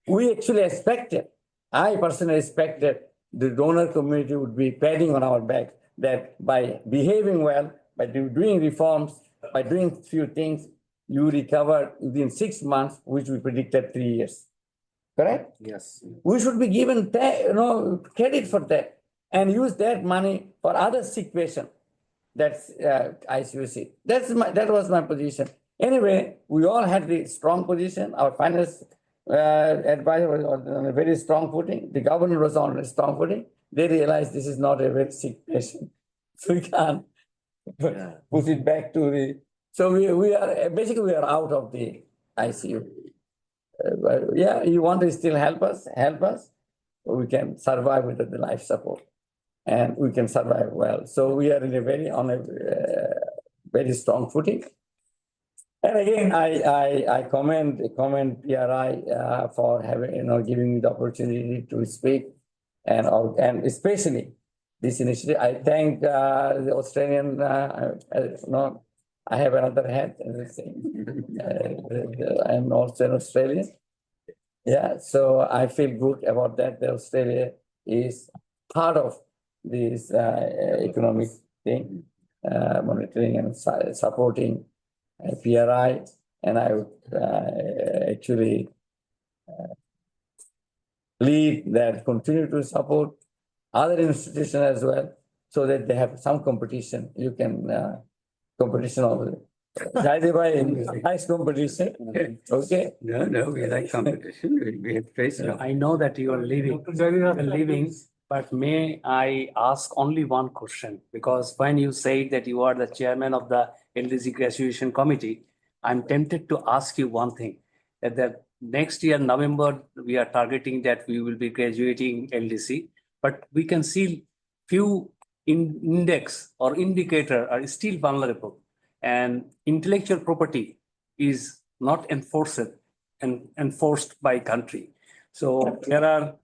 We actually expected, I personally expected the donor community would be patting on our back that by behaving well, by doing reforms, by doing few things, you recover within 6 months, which we predicted 3 years. Correct? Yes. We should be given credit for that and use that money for other sick patients. That's ICUC. That was my position. Anyway, we all had the strong position. Our finance advisor was on a very strong footing. The governor was on a strong footing. They realized this is not a very sick patient. So we can't push it back to the... So we are out of the ICU. Yeah, you want to still help us? We can survive with the life support. And we can survive well. So we are on a very strong footing. And again, I commend PRI for having giving me the opportunity to speak, and especially this initiative. I thank the Australian. I have another hat. I'm also an Australian. Yeah, so I feel good about that. That Australia is part of this economic thing, monitoring and supporting PRI, and I would actually lead that, continue to support other institutions as well, so that they have some competition. You can competition over nice competition. Okay. No, we like competition. We have faced it. I know that you are leaving, but may I ask only one question? Because when you say that you are the chairman of the LDC graduation committee, I'm tempted to ask you one thing, that the next year, November, we are targeting that we will be graduating LDC, but we can see few index or indicator are still vulnerable, and intellectual property is not enforced by country. So there are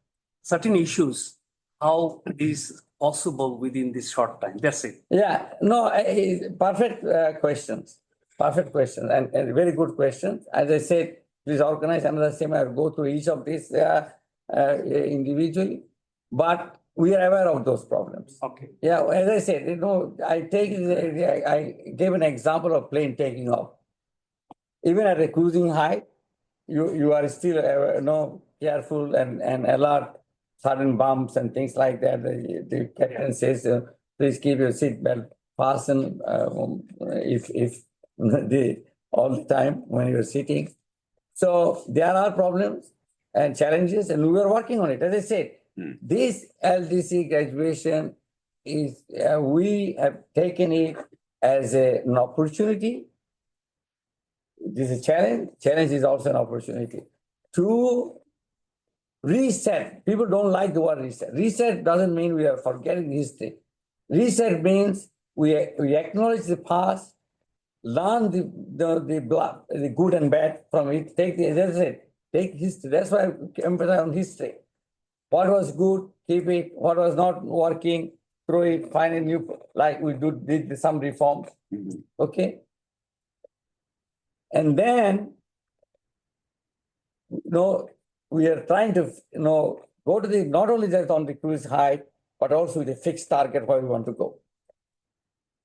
certain issues. How is possible within this short time? That's it. Yeah, no, perfect questions. Perfect questions and very good questions. As I said, please organize another seminar, go through each of these individually, but we are aware of those problems. Okay. Yeah, as I said, I gave an example of plane taking off. Even at a cruising height, you are still careful and alert. Sudden bumps and things like that. The captain says, please keep your seatbelt fastened if all the time when you're sitting. So there are problems. and challenges, and we are working on it. As I said, Hmm. this LDC graduation is, we have taken it as an opportunity. This is a challenge. Challenge is also an opportunity to reset. People don't like the word reset. Reset doesn't mean we are forgetting history. Reset means we acknowledge the past, learn the good and bad from it. Take history. That's why I emphasize on history. What was good, keep it. What was not working, throw it. Find a new, like we did some reforms. Mhm. Okay. And then, we are trying to, go to the, not only that on the cruise height, but also with a fixed target where we want to go.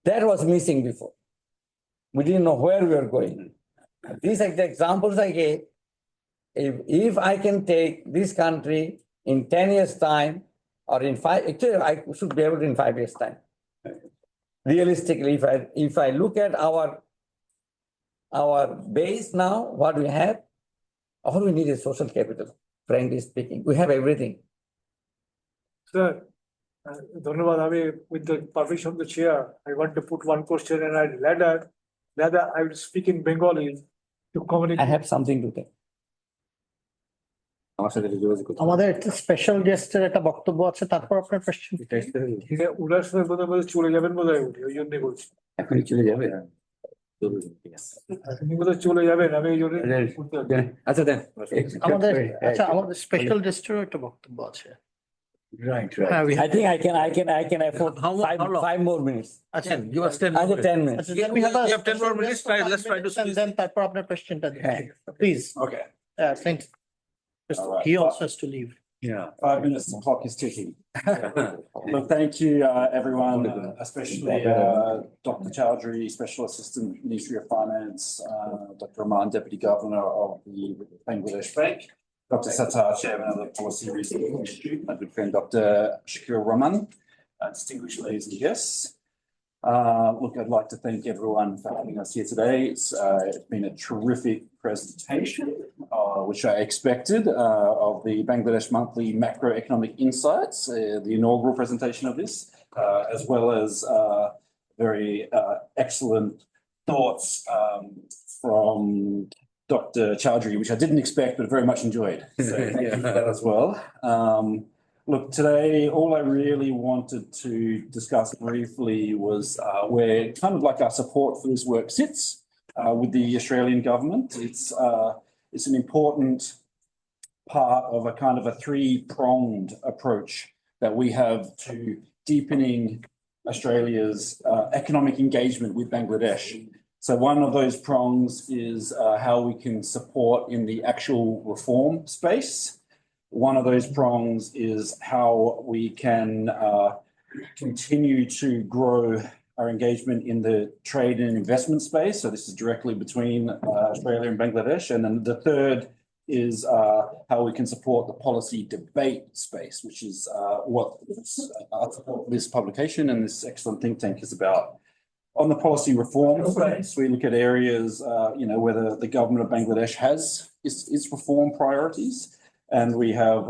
That was missing before. We didn't know where we were going. These are the examples I gave. If I can take this country in 10 years' time, or in 5, actually, I should be able to in 5 years' time. Realistically, if I look at our base now, what we have, all we need is social capital, frankly speaking. We have everything. Sir, with the permission of the chair, I want to put one question and rather I will speak in Bengali to communicate. I have something to say. আমার সাথে যোগাযোগ করতে আমাদের একটা special গেস্টের একটা বক্তব্য আছে, তারপর আপনার কোশ্চেন। ওনার সঙ্গে বোধহয় চলে যাবেন বোধহয় উনি, ওই জন্যই বলছি। এখনই চলে যাবে। উনি বোধহয় চলে যাবেন, আমি এই জন্য আচ্ছা দেন আমাদের স্পেশাল গেস্টেরও একটা বক্তব্য আছে। Right. I think I can afford How long? 5 more minutes. আচ্ছা, Give us 10 Either minutes. 10 minutes. then we have You have 10 more minutes. Let's try to squeeze. Then তারপর আপনার কোশ্চেনটা দিন, please. Okay. Thanks. All right. He also has to leave. Yeah. 5 minutes, the clock is ticking. Look, thank you, everyone, especially Dr. Chowdhury, Special Assistant, Ministry of Finance, Dr. Rahman, Deputy Governor of the Bangladesh Bank, Dr. Sattar, Chairman of the Policy Research Institute, my good friend Dr. Ashikur Rahman, distinguished ladies and guests. Look, I'd like to thank everyone for having us here today. It's been a terrific presentation, which I expected, of the Bangladesh Monthly Macroeconomic Insights, the inaugural presentation of this, as well as very excellent thoughts from Dr. Chowdhury, which I didn't expect, but very much enjoyed. So thank you for that as well. Look, today, all I really wanted to discuss briefly was where kind of like our support for this work sits with the Australian government. It's an important part of a kind of a 3-pronged approach that we have to deepening Australia's economic engagement with Bangladesh. So one of those prongs is how we can support in the actual reform space. One of those prongs is how we can continue to grow our engagement in the trade and investment space. So this is directly between Australia and Bangladesh. And then the third is how we can support the policy debate space, which is what this publication and this excellent think tank is about. On the policy reform space, we look at areas, whether the government of Bangladesh has its reform priorities. And we have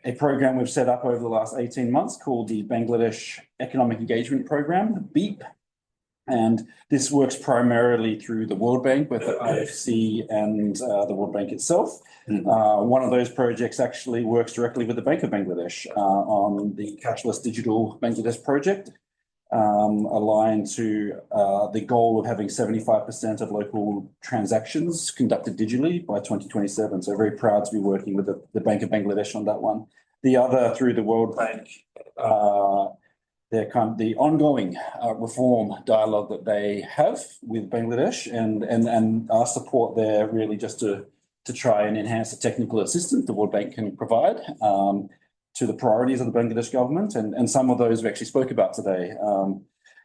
a program we've set up over the last 18 months called the Bangladesh Economic Engagement Program, BEEP. And this works primarily through the World Bank, both the IFC and the World Bank itself. One of those projects actually works directly with the Bank of Bangladesh on the Cashless Digital Bangladesh project, aligned to the goal of having 75% of local transactions conducted digitally by 2027. So very proud to be working with the Bank of Bangladesh on that one. The other through the World Bank, the ongoing reform dialogue that they have with Bangladesh and our support there really just to try and enhance the technical assistance the World Bank can provide to the priorities of the Bangladesh government, and some of those we actually spoke about today.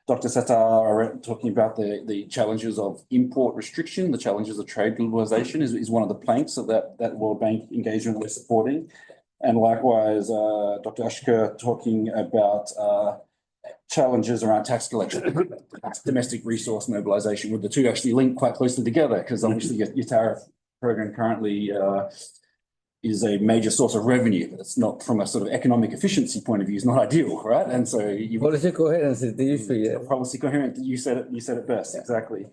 Dr. Sattar talking about the challenges of import restriction, the challenges of trade globalization is one of the planks of that World Bank engagement we're supporting. And likewise, Dr. Ashikur talking about challenges around tax collection, domestic resource mobilization, with the two actually linked quite closely together, because obviously your tariff program currently is a major source of revenue, but it's not from a sort of economic efficiency point of view, is not ideal, right? And so you Policy coherence is the issue, yeah. policy coherent, you said it best, exactly.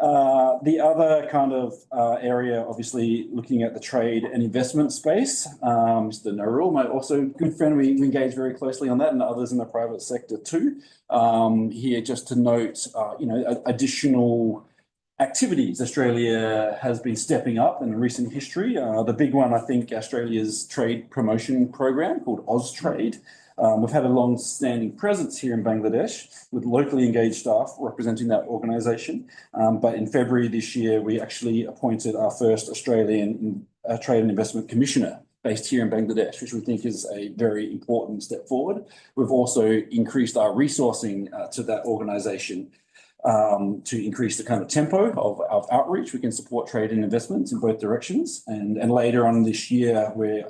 The other kind of area, obviously, looking at the trade and investment space, Mr. Narul, my also good friend, we engage very closely on that, and others in the private sector too. Here, just to note, additional activities Australia has been stepping up in recent history. The big one, I think, Australia's trade promotion program called Austrade. We've had a long-standing presence here in Bangladesh with locally engaged staff representing that organisation. But in February this year, we actually appointed our first Australian Trade and Investment Commissioner based here in Bangladesh, which we think is a very important step forward. We've also increased our resourcing to that organisation to increase the kind of tempo of outreach. We can support trade and investments in both directions. And later on this year, we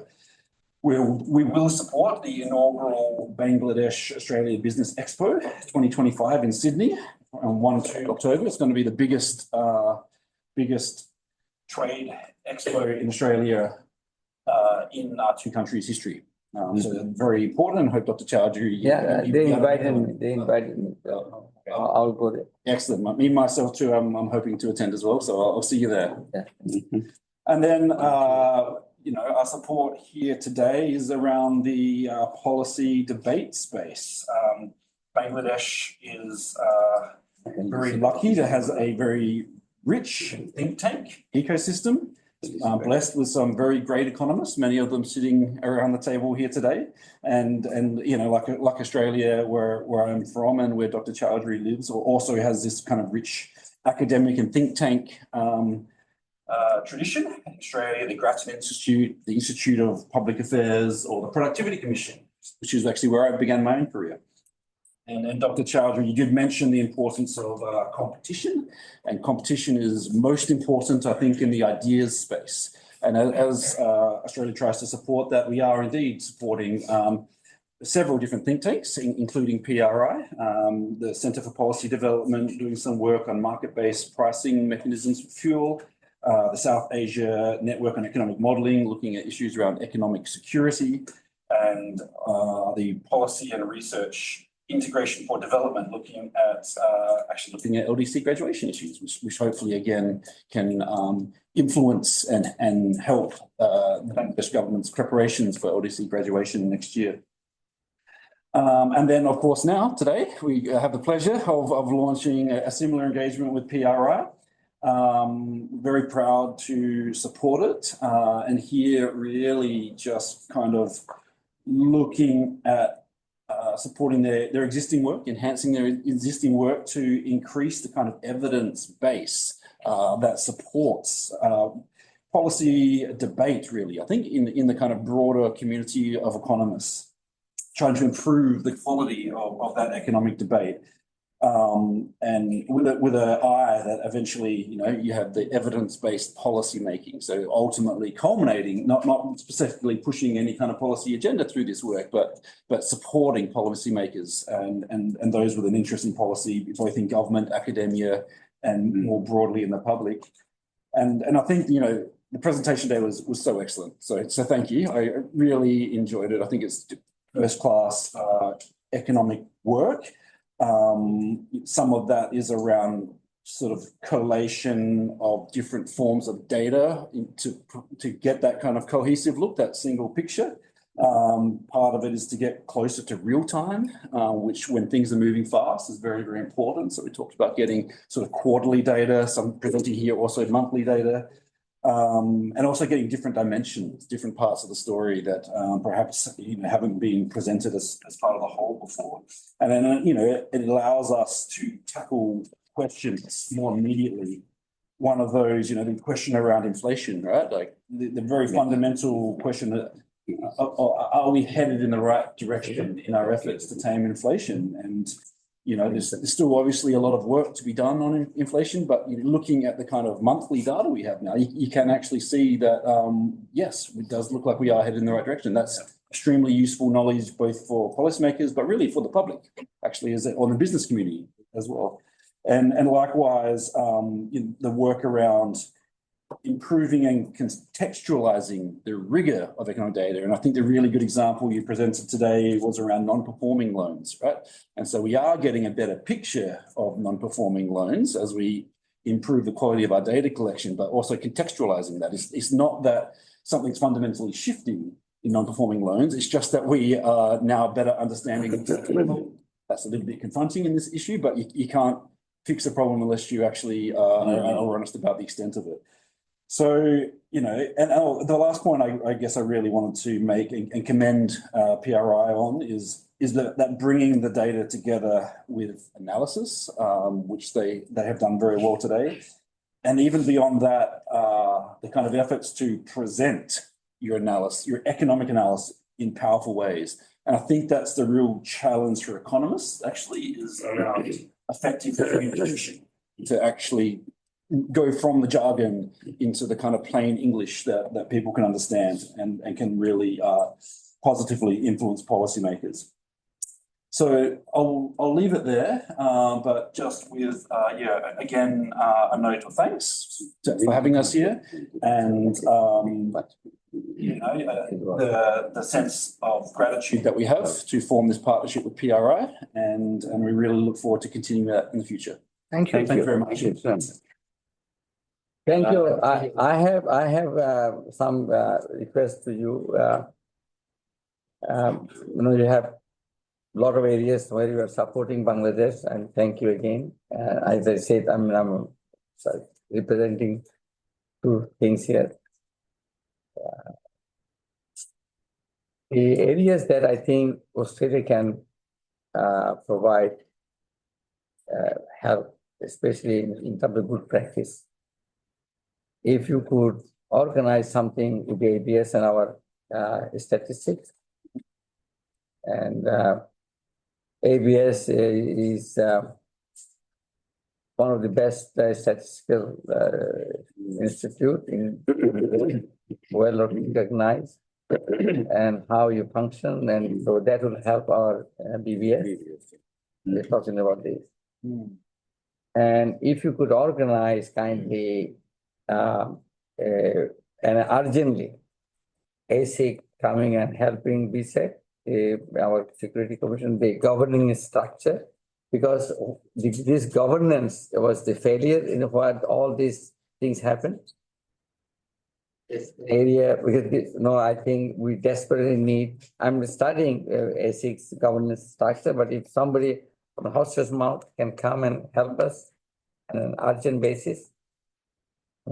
will support the inaugural Bangladesh Australia Business Expo 2025 in Sydney on 1-2 October. It's going to be the biggest trade expo in Australia in our two countries' history. So very important, and I hope Dr. Chowdhury. Yeah, they invited me. I'll go there. Excellent. Me, myself too, I'm hoping to attend as well, so I'll see you there. Yeah. And then, our support here today is around the policy debate space. Bangladesh is very lucky to have a very rich think tank ecosystem, blessed with some very great economists, many of them sitting around the table here today. And like Australia, where I'm from and where Dr. Chowdhury lives, also has this kind of rich academic and think tank tradition. In Australia, the Grattan Institute, the Institute of Public Affairs, or the Productivity Commission, which is actually where I began my own career. And Dr. Chowdhury, you did mention the importance of competition, and competition is most important, I think, in the ideas space. And as Australia tries to support that, we are indeed supporting several different think tanks, including PRI, the Centre for Policy Development, doing some work on market-based pricing mechanisms for fuel, the South Asia Network on Economic Modelling, looking at issues around economic security, and the Policy and Research Integration for Development, looking at LDC graduation issues, which hopefully again can influence and help the Bangladesh government's preparations for LDC graduation next year. And then, of course, today we have the pleasure of launching a similar engagement with PRI. Very proud to support it, and here really just kind of looking at supporting their existing work, enhancing their existing work to increase the kind of evidence base that supports policy debate, really. I think in the kind of broader community of economists, trying to improve the quality of that economic debate. And with an eye that eventually, you have the evidence-based policy making. So ultimately culminating, not specifically pushing any kind of policy agenda through this work, but supporting policymakers and those with an interest in policy, both in government, academia, and more broadly in the public. And I think, the presentation today was so excellent. So thank you. I really enjoyed it. I think it's first-class economic work. Some of that is around sort of collation of different forms of data to get that kind of cohesive look, that single picture. Part of it is to get closer to real time, which when things are moving fast is very, very important. So we talked about getting sort of quarterly data, some presenting here also monthly data, and also getting different dimensions, different parts of the story that perhaps haven't been presented as part of the whole before. And then, it allows us to tackle questions more immediately. One of those, the question around inflation, right? Like the very fundamental question that are we headed in the right direction in our efforts to tame inflation? And there's still obviously a lot of work to be done on inflation, but looking at the kind of monthly data we have now, you can actually see that, yes, it does look like we are headed in the right direction. That's extremely useful knowledge, both for policymakers, but really for the public, actually, on the business community as well. And likewise, the work around improving and contextualizing the rigor of economic data. And I think the really good example you presented today was around non-performing loans, right? And so we are getting a better picture of non-performing loans as we improve the quality of our data collection, but also contextualizing that. It's not that something's fundamentally shifting in non-performing loans. It's just that we are now better understanding. That's a little bit confronting in this issue, but you can't fix the problem unless you actually are honest about the extent of it. So, you know, and the last point I guess I really wanted to make and commend PRI on is that bringing the data together with analysis, which they have done very well today. And even beyond that, the kind of efforts to present your analysis, your economic analysis in powerful ways. And I think that's the real challenge for economists actually is around effective communication to actually go from the jargon into the kind of plain English that people can understand and can really positively influence policymakers. So I'll leave it there, but just with, again, a note of thanks for having us here and, you know, the sense of gratitude that we have to form this partnership with PRI and we really look forward to continuing that in the future. Thank you. Thank you very much. Thank you. I have some requests to you. You know, you have a lot of areas where you are supporting Bangladesh, and thank you again. As I said, I'm representing two things here. The areas that I think Australia can provide help, especially in terms of good practice. If you could organize something with the ABS and our statistics, and ABS is one of the best statistical institute in well recognized, and how you function, and so that will help our BBS. We're talking about this. And if you could organize kindly and urgently ASIC coming and helping BSEC, our Security Commission, the governing structure, because this governance was the failure in what all these things happened. This area, because I think we desperately need, I'm studying ASIC's governance structure, but if somebody from the horse's mouth can come and help us on an urgent basis,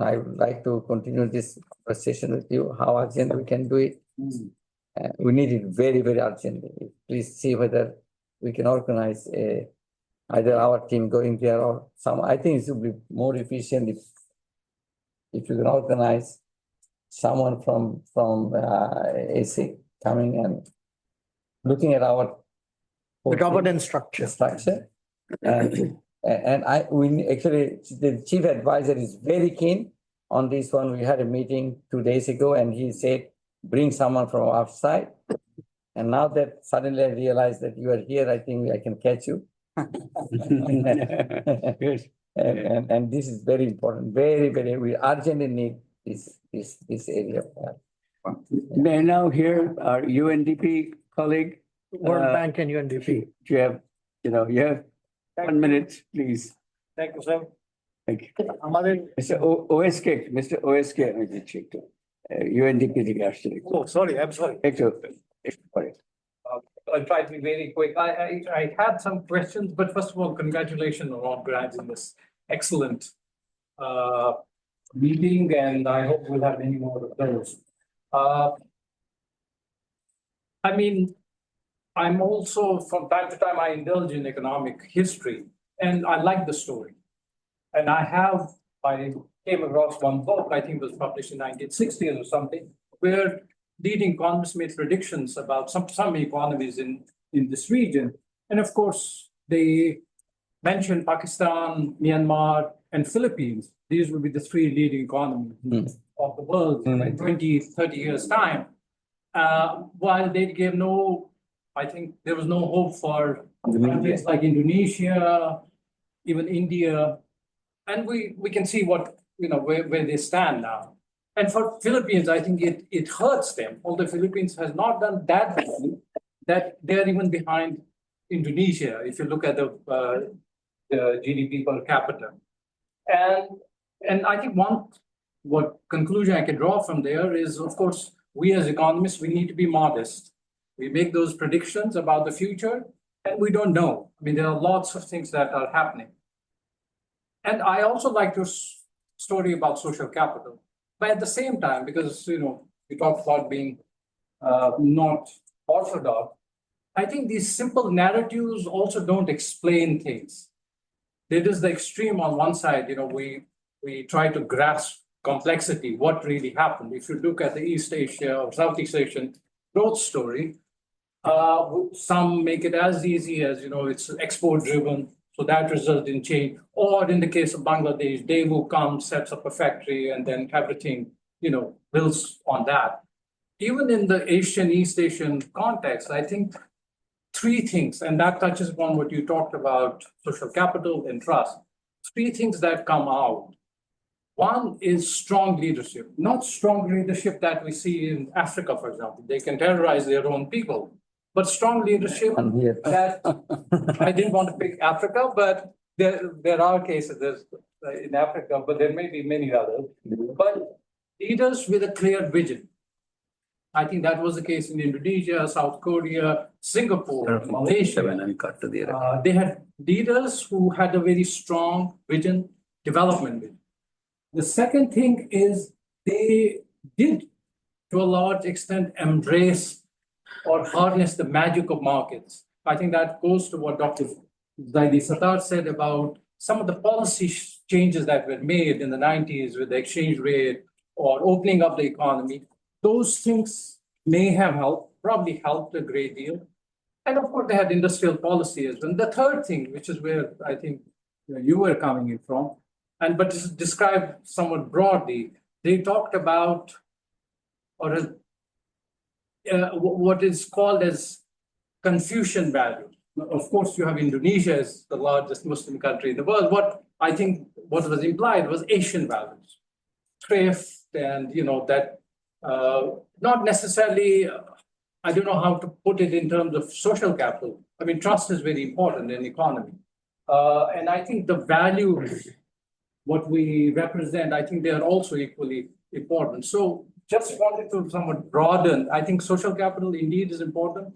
I would like to continue this conversation with you, how urgent we can do it. We need it very, very urgently. Please see whether we can organize either our team going there or some. I think it would be more efficient if you can organize someone from ASIC coming and looking at our The governance structure. And we actually, the chief advisor is very keen on this one. We had a meeting 2 days ago and he said, bring someone from outside. And now that suddenly I realized that you are here, I think I can catch you. and this is very important. We urgently need this area. May I now hear our UNDP colleague? World Bank and UNDP. You have 1 minute, please. Thank you, sir. Thank you. Mr. OSK, আমি দিচ্ছি একটু UNDP থেকে আসছে। Oh, sorry, I'm sorry. একটু পরে। I'll try to be very quick. I had some questions, but first of all, congratulations on organizing this excellent meeting, and I hope we'll have many more of those. I mean, I'm also, from time to time, I indulge in economic history, and I like the story. And I came across one book, I think it was published in 1960 or something, where leading economists made predictions about some economies in this region. And of course, they mentioned Pakistan, Myanmar, and Philippines. These would be the three leading economies of the world in 20, 30 years' time. While they gave I think there was no hope for countries like Indonesia, even India. And we can see where they stand now. And for Philippines, I think it hurts them. Although Philippines has not done that badly, that they're even behind Indonesia, if you look at the GDP per capita. And I think what conclusion I can draw from there is, of course, we as economists, we need to be modest. We make those predictions about the future, and we don't know. I mean, there are lots of things that are happening. And I also like your story about social capital. But at the same time, because, we talked about being not orthodox, I think these simple narratives also don't explain things. There is the extreme on one side, we try to grasp complexity, what really happened. If you look at the East Asia or Southeast Asian growth story, some make it as easy as, it's export driven, so that results in change. Or in the case of Bangladesh, Daewoo comes, sets up a factory, and then everything, builds on that. Even in the East Asian context, I think three things, and that touches upon what you talked about, social capital and trust. Three things that come out. One is strong leadership, not strong leadership that we see in Africa, for example. They can terrorize their own people, but strong leadership that I didn't want to pick Africa, but there are cases in Africa, but there may be many others. But leaders with a clear vision. I think that was the case in Indonesia, South Korea, Singapore, Malaysia. They had leaders who had a very strong vision, development vision. The second thing is they did, to a large extent, embrace or harness the magic of markets. I think that goes to what Dr. Zaidi Sattar said about some of the policy changes that were made in the 90s with the exchange rate or opening up the economy. Those things may have helped, probably helped a great deal. And of course, they had industrial policy as well. And the third thing, which is where I think you were coming in from, but this is described somewhat broadly, they talked about what is called as Confucian values. Of course, you have Indonesia as the largest Muslim country in the world. What was implied was Asian values, thrift, and that not necessarily. I don't know how to put it in terms of social capital. I mean, trust is very important in economy, and I think the values, what we represent, I think they are also equally important. So just wanted to somewhat broaden. I think social capital indeed is important,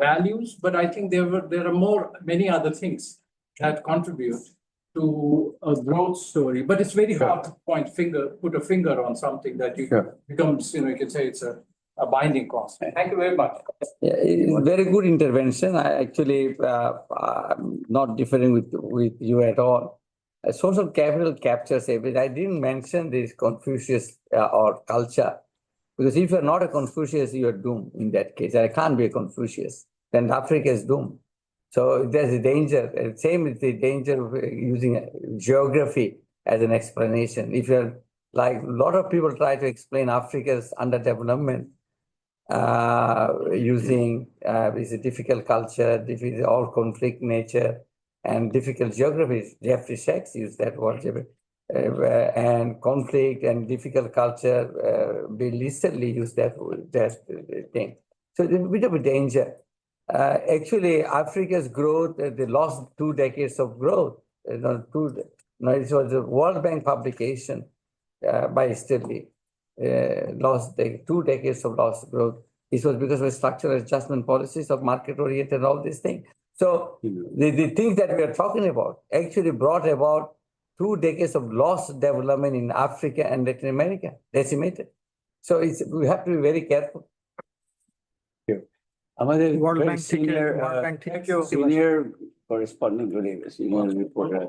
values, but I think there are many other things that contribute to a growth story. But it's very hard to put a finger on something that becomes, you can say it's a binding cost. Thank you very much. Yeah, very good intervention. I actually I'm not differing with you at all. Social capital captures everything. I didn't mention this Confucius or culture, because if you're not a Confucius, you're doomed in that case. I can't be a Confucius. Then Africa is doomed. So there's a danger. Same with the danger of using geography as an explanation. If you're like a lot of people try to explain Africa's underdevelopment using it's a difficult culture, all conflict nature, and difficult geographies. Jeffrey Sachs used that word, and conflict and difficult culture. Bill Easterly used that thing. So there's a bit of a danger. Actually, Africa's growth, they lost 2 decades of growth. It was a World Bank publication by Easterly. Lost 2 decades of lost growth. This was because of structural adjustment policies of market-oriented, all these things. So the things that we are talking about actually brought about 2 decades of lost development in Africa and Latin America, decimated. So we have to be very careful. World Bank senior correspondent, senior reporter.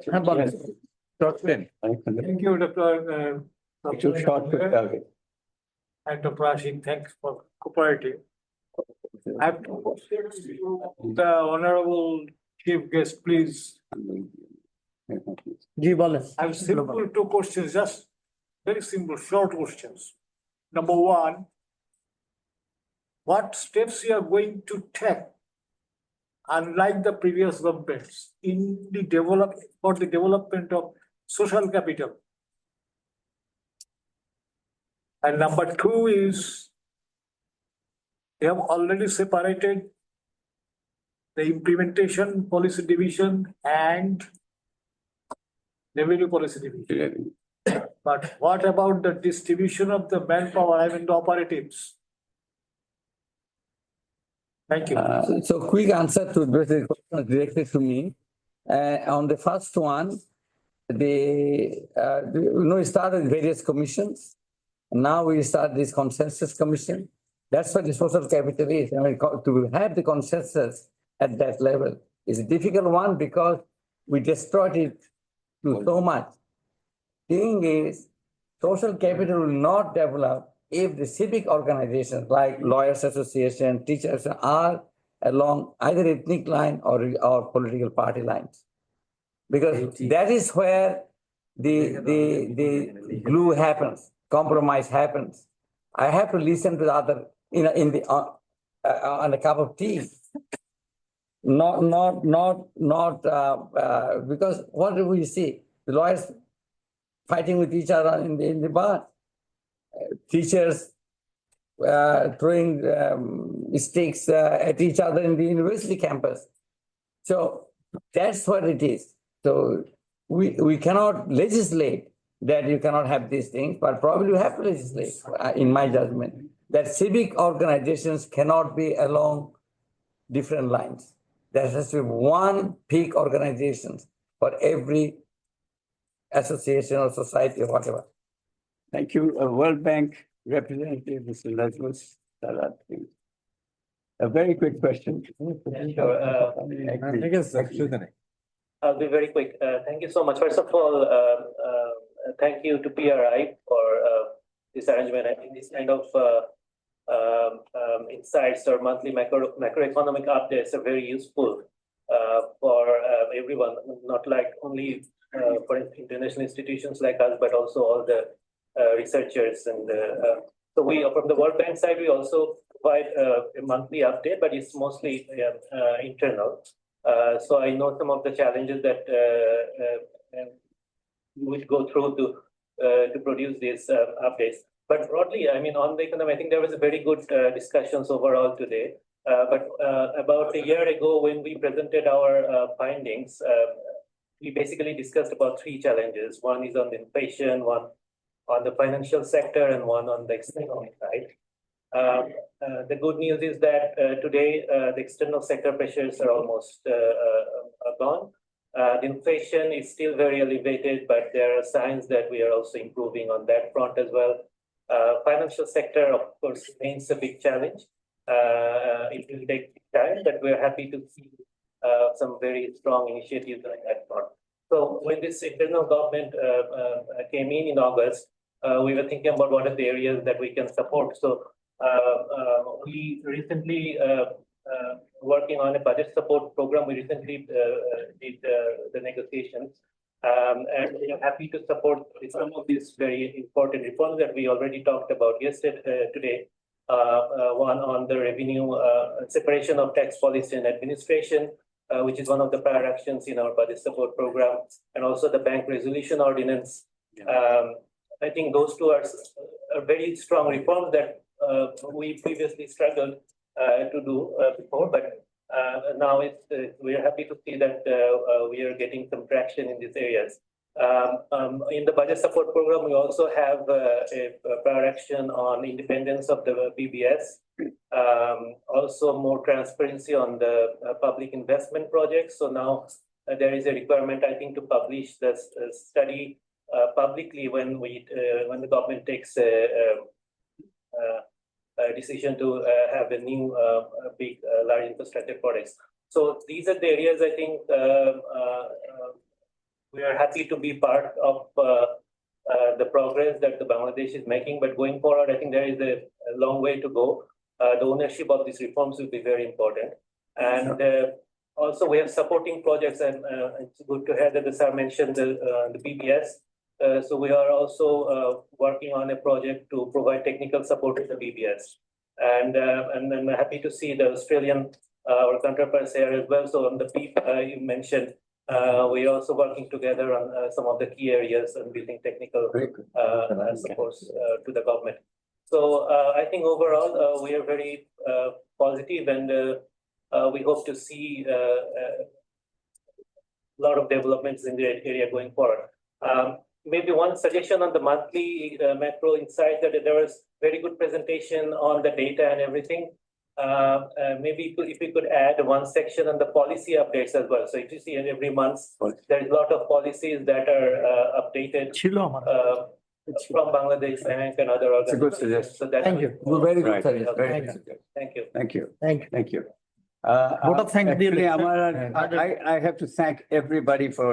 Thank you, Dr. And Dr. Ashik, thanks for cooperating. I have 2 questions to the Honourable Chief Guest, please. I have simple 2 questions, just very simple, short questions. Number 1, what steps you are going to take, unlike the previous governments, for the development of social capital? And number two is they have already separated the implementation policy division and revenue policy division. But what about the distribution of the manpower, I mean the operatives? Thank you. So quick answer to the question directed to me. On the first one, we started various commissions. Now we start this consensus commission. That's what the social capital is. I mean, to have the consensus at that level is a difficult one because we destroyed it to so much. Thing is, social capital will not develop if the civic organizations like lawyers association, teachers are along either ethnic line or political party lines. Because that is where the glue happens, compromise happens. I have to listen to the other on a cup of tea. Not because what do we see? The lawyers fighting with each other in the bar. Teachers throwing sticks at each other in the university campus. So that's what it is. So we cannot legislate that you cannot have these things, but probably you have to legislate, in my judgment, that civic organizations cannot be along different lines. There has to be one peak organization for every association or society or whatever. Thank you. World Bank representative, Mr. Lazarus. A very quick question. I'll be very quick. Thank you so much. First of all, thank you to PRI for this arrangement. I think this kind of insights or monthly macroeconomic updates are very useful for everyone, not like only for international institutions like us, but also all the researchers. And so we, from the World Bank side, we also provide a monthly update, but it's mostly internal. So I know some of the challenges that we go through to produce these updates. But broadly, I mean, on the economy, I think there was a very good discussions overall today. But about a year ago, when we presented our findings, we basically discussed about three challenges. One is on the inflation, one on the financial sector, and one on the external side. The good news is that today the external sector pressures are almost gone. The inflation is still very elevated, but there are signs that we are also improving on that front as well. Financial sector, of course, remains a big challenge. It will take time, but we're happy to see some very strong initiatives on that front. So when this internal government came in August, we were thinking about what are the areas that we can support. So we recently, working on a budget support program, we recently did the negotiations. And we are happy to support some of these very important reforms that we already talked about today. One on the revenue, separation of tax policy and administration, which is one of the prior actions in our budget support program, and also the bank resolution ordinance. I think those two are very strong reforms that we previously struggled to do before, but now we are happy to see that we are getting some traction in these areas. In the budget support program, we also have a prior action on independence of the PBS, also more transparency on the public investment projects. So now there is a requirement, I think, to publish the study publicly when the government takes a decision to have a new big large infrastructure projects. So these are the areas I think we are happy to be part of the progress that the Bangladesh is making. But going forward, I think there is a long way to go. The ownership of these reforms will be very important. And also we have supporting projects, and it's good to hear that the sir mentioned the PBS. So we are also working on a project to provide technical support to the PBS. And I'm happy to see the Australian our counterparts here as well. So on the PEEP, you mentioned, We're also working together on some of the key areas and building technical support to the government. So I think overall we are very positive, and we hope to see a lot of developments in the area going forward. Maybe one suggestion on the monthly macro insight, that there was very good presentation on the data and everything. Maybe if we could add one section on the policy updates as well. So if you see every month, there's a lot of policies that are updated from Bangladesh Bank and other organizations. It's a good suggestion. So that Thank you. Very good Right. suggestion. Very Thank good you. suggestion. Thank you. Thank you. Thank you. Thank you. Vote of thanks, dear Actually, listener. I have to thank everybody for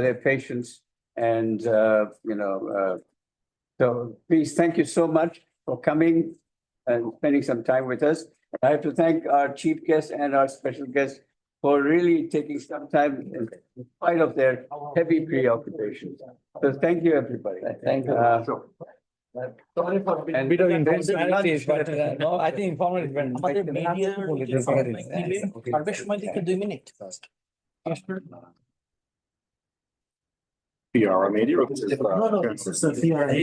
their patience, and so please, thank you so much for coming and spending some time with us. I have to thank our chief guest and our special guest for really taking some time in spite of their heavy preoccupations. So thank you, everybody. Thank you. Sorry for being And bit of there's a informality, lunch. but no, I think informal is better. আমাদের media পারবে সময় দিতে 2 minute PR media. Or this is, No, this is the CRA.